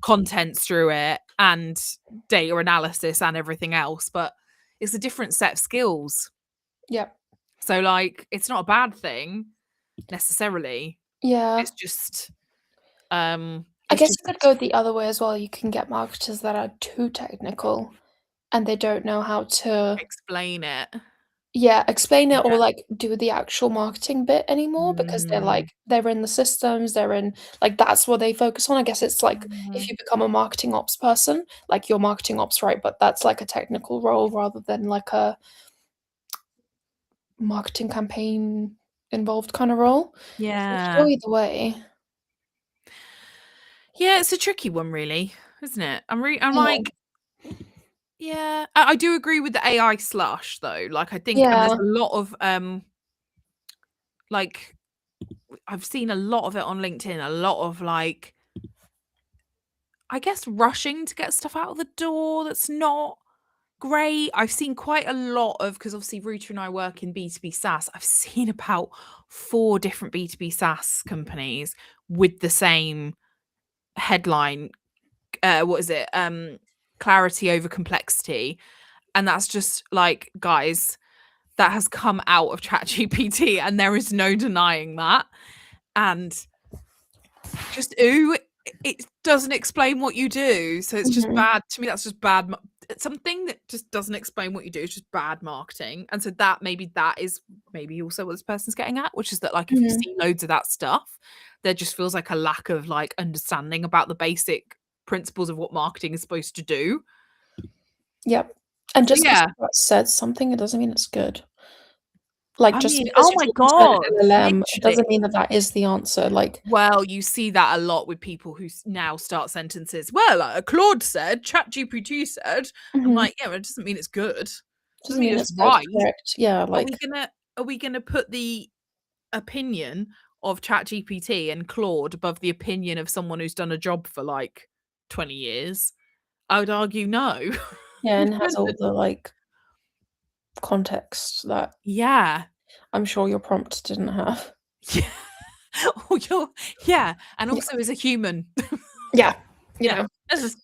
contents through it and data analysis and everything else, but it's a different set of skills. Yeah. So like it's not a bad thing necessarily. Yeah. It's just I it's guess just you could go the other way as well. You can get marketers that are too technical and they don't know how to explain it. explain it or Yeah. like do the actual marketing bit anymore because Mm, they're in the systems, they're in like that's what they focus on. I guess it's like if mhm. you become a marketing ops person, like you're marketing ops, right? But that's like a technical role rather than like a marketing campaign involved kind of role. So you could Yeah. go either way. Yeah, it's a tricky one really, isn't it? I'm Yeah. like, yeah, I do agree with the AI slush though. Like I think there's Yeah. a lot of like I've seen a lot of it on LinkedIn, a lot of like I guess rushing to get stuff out of the door that's not great. I've seen quite a lot of because obviously Ruta and I work in B2B SaaS. I've seen about 4 different B2B SaaS companies with the same headline. What is it? Clarity over complexity. And that's just like, guys, that has come out of ChatGPT and there is no denying that. And just it doesn't explain what you do. So it's just Mhm. bad to me. That's just bad. Something that just doesn't explain what you do is just bad marketing. And so that is maybe also what this person's getting at, which is that like if you Mhm. see loads of that stuff, there just feels like a lack of like understanding about the basic principles of what marketing is supposed to do. Yep. And So just because yeah, it says something, it doesn't mean it's good. Like, I just mean, because oh you're my talking to an god, LLM, it doesn't literally. mean that that is the answer, like Well, you see that a lot with people who now start sentences. Well, Claude said, ChatGPT said. I'm mhm, like, yeah, but it doesn't mean it's good. Doesn't doesn't mean mean it's it's good, right. correct. Yeah, Are we like gonna are we gonna put the opinion of ChatGPT and Claude above the opinion of someone who's done a job for like 20 years? I would argue no. yeah, and has all the, like, context that Yeah. I'm sure your prompt didn't have. Yeah. Oh, yeah, and Yeah. also as a human. Yeah, you Yeah, know. this is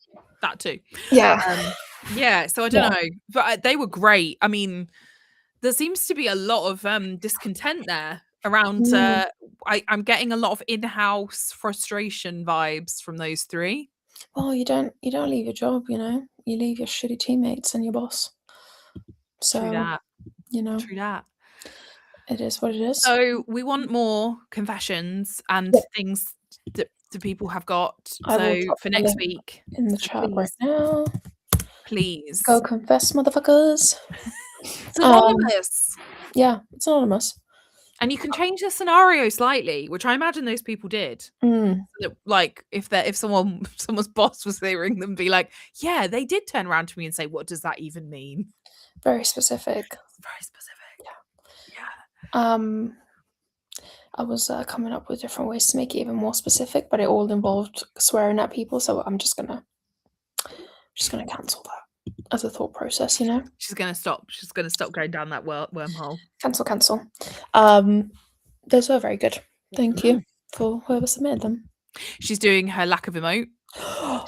that too. Yeah. Yeah, so I don't Yeah. know, but they were great. I mean, there seems to be a lot of discontent there around. Mm. I'm getting a lot of in-house frustration vibes from those three. Well, you don't leave your job, you know? You leave your shitty teammates and your boss. True So, that. you know, True that. it is what it is. So we want more confessions and Yeah, things that the people have got. I will So drop for the next link week, in the so chat right please, now. Go please, confess, motherfuckers. it's Um, anonymous. yeah, it's anonymous. And you can change the scenario slightly, which I imagine those people did. Mm, So that, like, if someone's boss was hearing them be like, "Yeah, they did turn around to me and say, what does that even mean?" very specific. It's very specific. Yeah. Yeah. I was coming up with different ways to make it even more specific, but it all involved swearing at people, so I'm just gonna cancel that as a thought process, you know? She's gonna stop. She's gonna stop going down that wormhole. Cancel, cancel. Um, those were very good. Thank you Mm. for whoever submitted them. She's doing her lack of emote.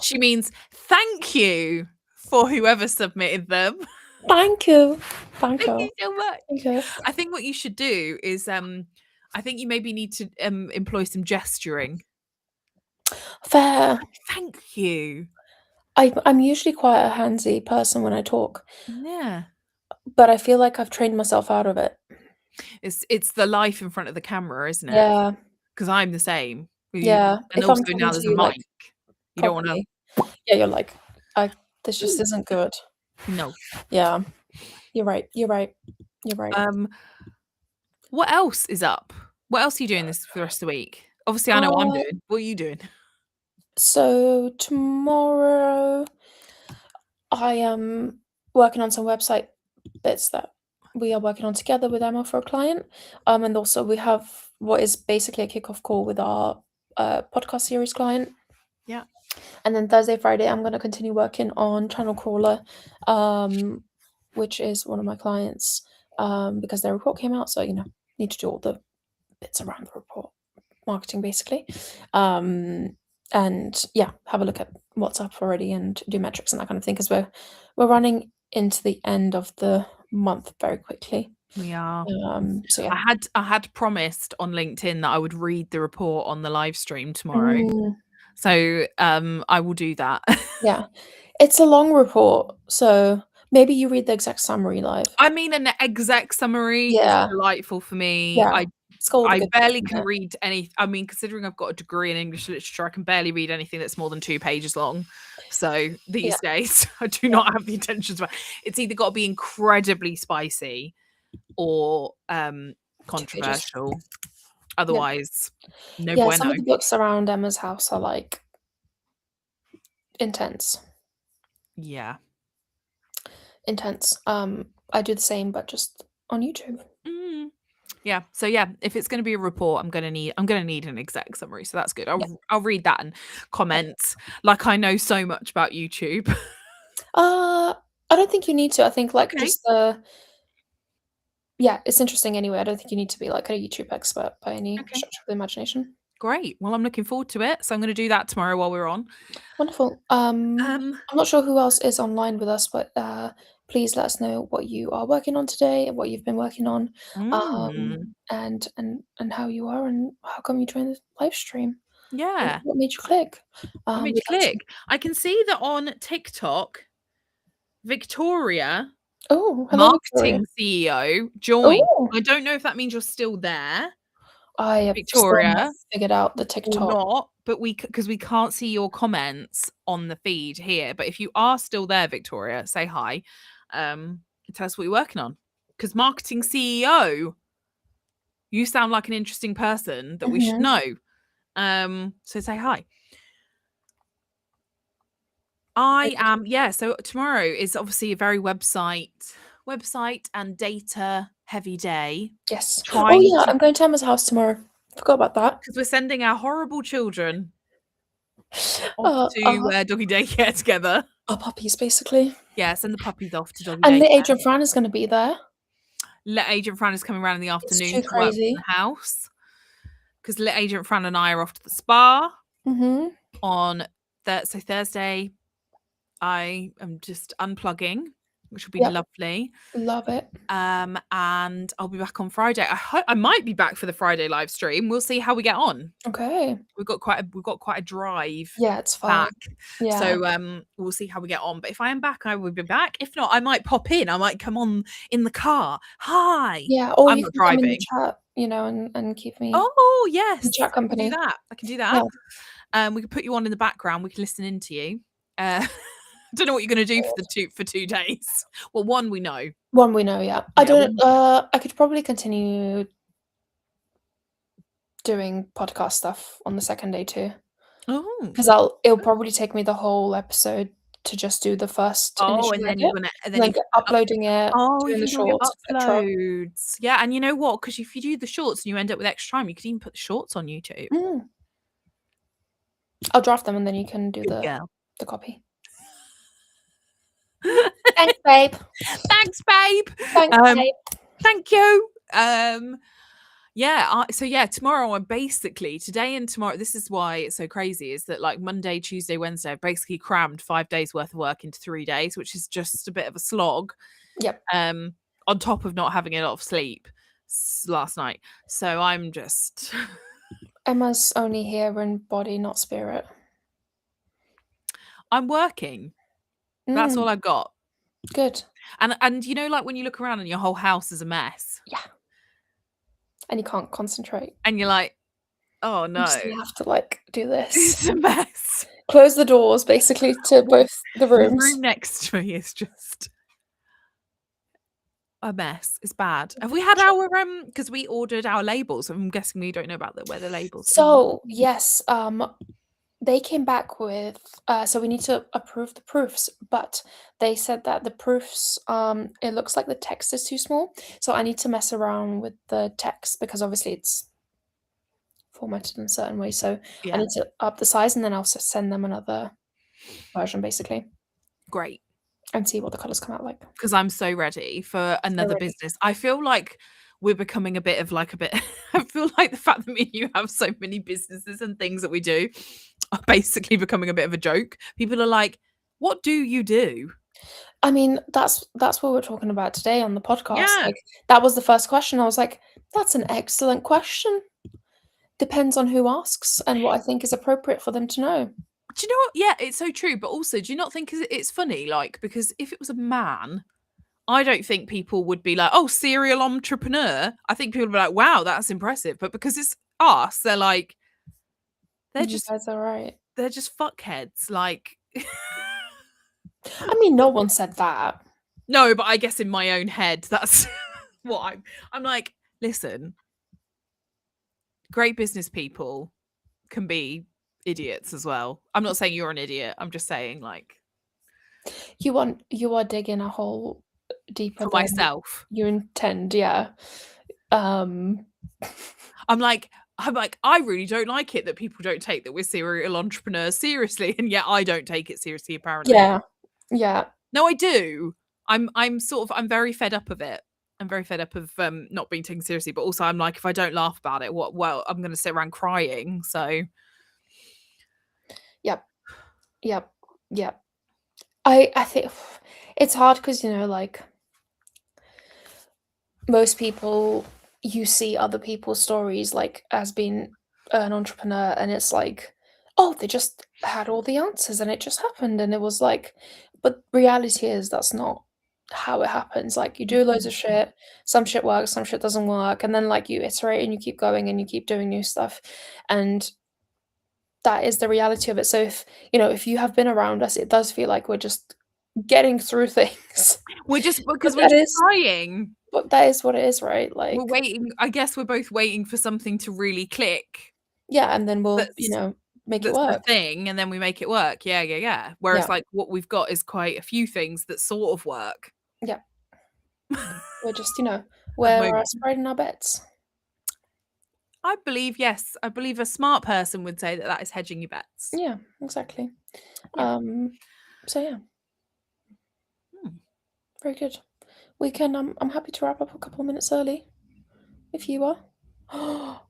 She means thank you for whoever submitted them. Thank you. Thank Thank you. you so much. Thank you. I think what you should do is I think you maybe need to employ some gesturing. Fair. Thank you. I'm usually quite a handsy person when I talk, Yeah. but I feel like I've trained myself out of it. It's the life in front of the camera, isn't it? Yeah, 'Cause I'm the same. You yeah. and If I'm also talking now to there's a you, like, mic. You don't wanna properly, yeah, you're like, "I this just isn't good." no. Yeah. You're right, you're right, you're right. Um, what else is up? What else are you doing this for the rest of the week? Obviously, I know what I'm Uh, doing. What are you doing? so tomorrow I am working on some website bits that we are working on together with Emma for a client. And also we have what is basically a kickoff call with our podcast series client. Yeah. And then Thursday, Friday, I'm going to continue working on Channel Crawler, which is one of my clients, because their report came out. So, you know, need to do all the bits around the report, marketing basically. Um, and yeah, have a look at what's up already and do metrics and that kind of thing because we're running into the end of the month very quickly. We are. So yeah. I had promised on LinkedIn that I would read the report on the live stream tomorrow. Mm, So, I will do that. yeah. It's a long report, so maybe you read the exact summary live. I mean, an exec summary is Yeah. delightful for me. Yeah. It's got all the I good bits barely in can it. read I mean, considering I've got a degree in English literature, I can barely read anything that's more than 2 pages long. So, Yeah. these days, I do Yeah. not have the intention to it's either gotta be incredibly spicy or, 2 pages. controversial. Yeah. Otherwise, no Yeah, some bueno. of the books around Emma's house are, like, intense. Yeah. Intense. I do the same, but just on YouTube. Mm. Yeah. So yeah, if it's gonna be a report, I'm gonna need an exec summary. So that's good. Yeah. I'll read that and comment like I know so much about YouTube. I don't think you need to. I think, like, Okay. just the yeah, it's interesting anyway. I don't think you need to be, like, a YouTube expert by any Okay. stretch of the imagination. Great. Well, I'm looking forward to it. So I'm gonna do that tomorrow while we're on. Wonderful. Um, I'm not sure who else is online with us, but, please let us know what you are working on today and what you've been working on, mm, and how you are and how come you joined the live stream. yeah. What made you click? What made We'd you love to click? I can see that on TikTok, Victoria, Oh, hello, Victoria. marketing CEO, joined. Oh, I don't know if that means you're still there, I have still not Victoria, figured out the or TikTok. not, but because we can't see your comments on the feed here. But if you are still there, Victoria, say hi. And tell us what you're working on. Because marketing CEO, you sound like an interesting person that we should Mhm. know. So say hi. I am, yeah. So tomorrow is obviously a very website and data heavy day. Yes. Oh, Trying yeah, to I'm going to Emma's house tomorrow. Forgot about that. because we're sending our horrible children off Uh, to uh, doggy daycare together. our puppies, basically. Yeah, send the puppies off to doggy And the daycare. agent Fran is gonna be there. Lit Agent Fran is coming around in the It's afternoon too to work from crazy. the house because Lit Agent Fran and I are off to the spa Mhm. on Thursday. I am just unplugging, which will be Yep, lovely. love it. And I'll be back on Friday. I might be back for the Friday live stream. We'll see how we get on. Okay. We've got quite a drive Yeah, it's fine. back. Yeah. So we'll see how we get on. But if I am back, I will be back. If not, I might pop in. I might come on in the car. Hi. Yeah, or I'm you not can come in the driving. chat, and keep me Oh in yes, chat I can do company. that. I can do Yeah. that. We can put you on in the background. We can listen into you. I don't know what you're going to do for 2 days. Well, one we know. One we know, yeah. I Yeah, don't one. I could probably continue doing podcast stuff on the second day too, Oh. 'cause it'll probably take me the whole episode to just do the first Oh, initial and then edit, you're gonna and and then then you get uploading it, you doing the can do all your shorts, et cetera. uploads. Yeah, and you know what? Because if you do the shorts and you end up with extra time, you could even put the shorts on YouTube. Mm. I'll draft them and then you can do Good girl. the copy. Thanks, babe. Thanks, babe. Thanks, babe. Thank you. Yeah, so yeah, tomorrow I'm basically today and tomorrow. This is why it's so crazy, is that like Monday, Tuesday, Wednesday, I've basically crammed 5 days worth of work into 3 days, which is just a bit of a slog. Yep. On top of not having a lot of sleep last night. So I'm just Emma's only here in body, not spirit. I'm working. That's all Mm, I've got. good. And you know, like when you look around and your whole house is a mess. Yeah. And you can't concentrate. And you're like, oh You no, just have to, like, do this. it's a mess. Close the doors, basically, to both the The rooms. room next to me is just a mess. It's bad. Have we had our because we ordered our labels? I'm guessing we don't know about where the labels are. So, yes, they came back with so we need to approve the proofs, but they said that the proofs, it looks like the text is too small, so I need to mess around with the text because obviously it's formatted in a certain way, so I Yeah, need to up the size and then I'll send them another version, basically, great. and see what the colours come out like. Because I'm so ready for another ready. business. I feel like we're becoming I feel like the fact that me and you have so many businesses and things that we do, are basically becoming a bit of a joke. People are like, what do you do? I mean, that's what we're talking about today on the podcast. Yeah. Like, that was the first question. I was like, that's an excellent question. Depends on who asks and what I think is appropriate for them to know. Do you know what? Yeah, it's so true. But also, do you not think it's funny? Like, because if it was a man, I don't think people would be like, oh, serial entrepreneur. I think people would be like, wow, that's impressive. But because it's us, they're like, You guys are right. they're just fuckheads. Like, I mean, no one said that. no, but I guess in my own head, that's what I'm like, listen, great business people can be idiots as well. I'm not saying you're an idiot. I'm just saying, like, You are digging a hole deeper for than myself. you intend, yeah. I'm like, I really don't like it that people don't take that we're serial entrepreneurs seriously, and yet I don't take it seriously, apparently. Yeah. Yeah. No, I do. I'm very fed up of it. I'm very fed up of not being taken seriously, but also I'm like, if I don't laugh about it, well, I'm gonna sit around crying. So Yep. Yep. Yep. I think it's hard because, you know, like, most people, you see other people's stories, like, as being an entrepreneur, and it's like, "Oh, they just had all the answers, and it just happened," and it was like, but reality is that's not how it happens. Like, you do loads of shit, some shit works, some shit doesn't work, and then, like, you iterate and you keep going and you keep doing new stuff, and that is the reality of it. So if, you know, if you have been around us, it does feel like we're just getting through things. we're just because But we're that just is trying. but that is what it is, right? We're Like, waiting. I guess we're both waiting for something to really click. yeah, and then we'll, you That's know, make it that's the work. thing, and then we make it work. Yeah, yeah, yeah. Yeah, Whereas like what we've got is quite a few things that sort of work. yeah. We're just, you know, At the we're moment. spreading our bets. I believe, yes. I believe a smart person would say that that is hedging your bets. Yeah, exactly. Yeah. So yeah, Hmm. very good. We can, I'm happy to wrap up a couple of minutes early, if you are.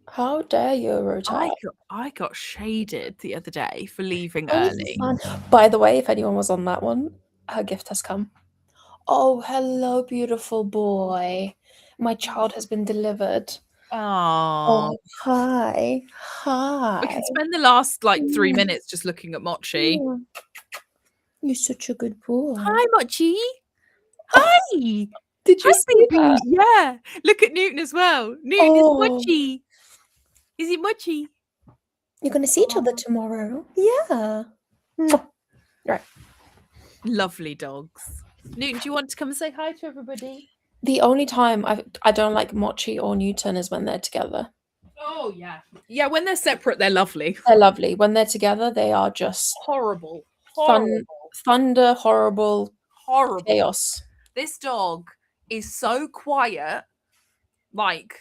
How dare you, Rota? I got shaded the other day for leaving Only early. for fun. By the way, if anyone was on that one, her gift has come. Oh, hello, beautiful boy. My child has been delivered. Oh, Oh, hi. we Hi. can spend the last like 3 Mm, minutes just looking at Mochi. mm. You're such a good boy. Hi, Mochi. Oh, Hi. did you Hi, see baby. that? Yeah. Look at Newton as well. Newton is Oh, Mochi. Is it Mochi? you're gonna see each other tomorrow. Yeah. Mwah. Right. Lovely dogs. Newton, do you want to come and say hi to everybody? The only time I don't like Mochi or Newton is when they're together. Oh, yeah. Yeah, when they're separate, they're lovely. They're lovely. When they're together, they are just Horrible. thunder, horrible Horrible. chaos. This dog is so quiet, like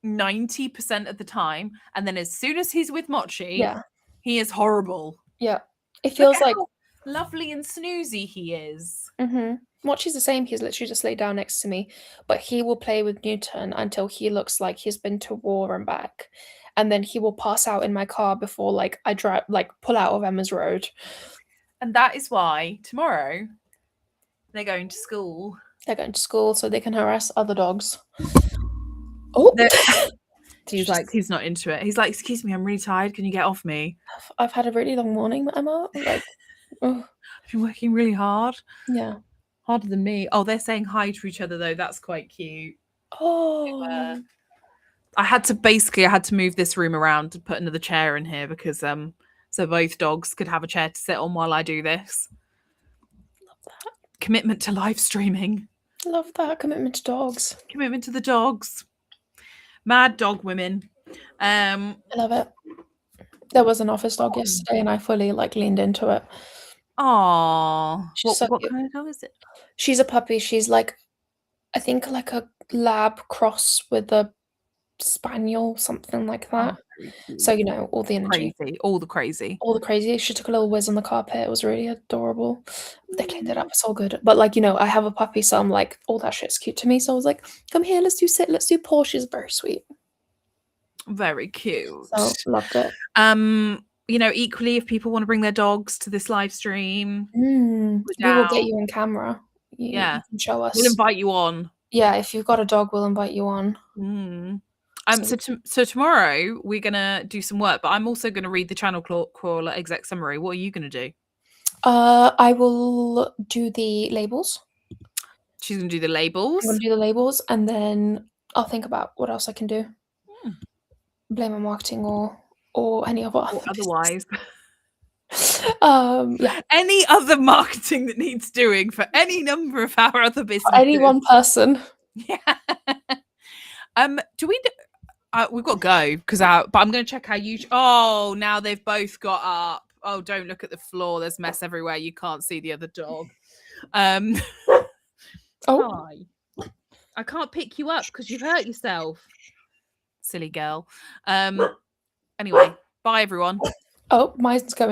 90% of the time. And then as soon as he's with Mochi, Yeah. he is horrible. Yeah. It Look feels at like how lovely and snoozy he is. Mochi's the same. He's literally just laid down next to me, but he will play with Newton until he looks like he's been to war and back, and then he will pass out in my car before, like, I drive, like, pull out of Emma's road. And that is why tomorrow they're going to school. They're going to school so they can harass other dogs. Oh, He's like, he's not into it. He's like, excuse me, I'm really tired. Can you get off me? I've had a really long morning, Emma. Like, oh, I've been working really hard. yeah. Harder than me. Oh, they're saying hi to each other though. That's quite cute. Oh, I had to move this room around to put another chair in here because so both dogs could have a chair to sit on while I do this. love that. Commitment to live streaming. Love that commitment to dogs. Commitment to the dogs. Mad dog women. I love it. There was an office dog yesterday, and I fully, like, leaned into it. Aww. She's so What cute. kind of dog is it? She's a puppy. She's like, I think, like a lab cross with a spaniel, something like that. So, you know, all the energy. Crazy. All the crazy. All the crazy. She took a little whiz on the carpet. It was really adorable. They cleaned it up. It's all good. But, like, you know, I have a puppy, so I'm like, all that shit's cute to me. So I was like, come here, let's do sit, let's do paw. She's very sweet. Very cute. So loved it. You know, equally, if people want to bring their dogs to this live stream, We will get you in camera. You can show us. We'll invite you on. Yeah, if you've got a dog, we'll invite you on. So tomorrow we're gonna do some work, but I'm also gonna read the channel crawler exec summary. What are you gonna do? I will do the labels. She's gonna do the labels. I'm gonna do the labels, and then I'll think about what else I can do. Blame on marketing or any other or otherwise. Yeah. Any other marketing that needs doing for any number of our other businesses. For any one person. Yeah. Do we? We've got to go because but I'm going to check how you. Oh, now they've both got up. Oh, don't look at the floor. There's mess everywhere. You can't see the other dog. Oh, hi. I can't pick you up because you've hurt yourself. Silly girl. Anyway, bye everyone. Oh, mine's going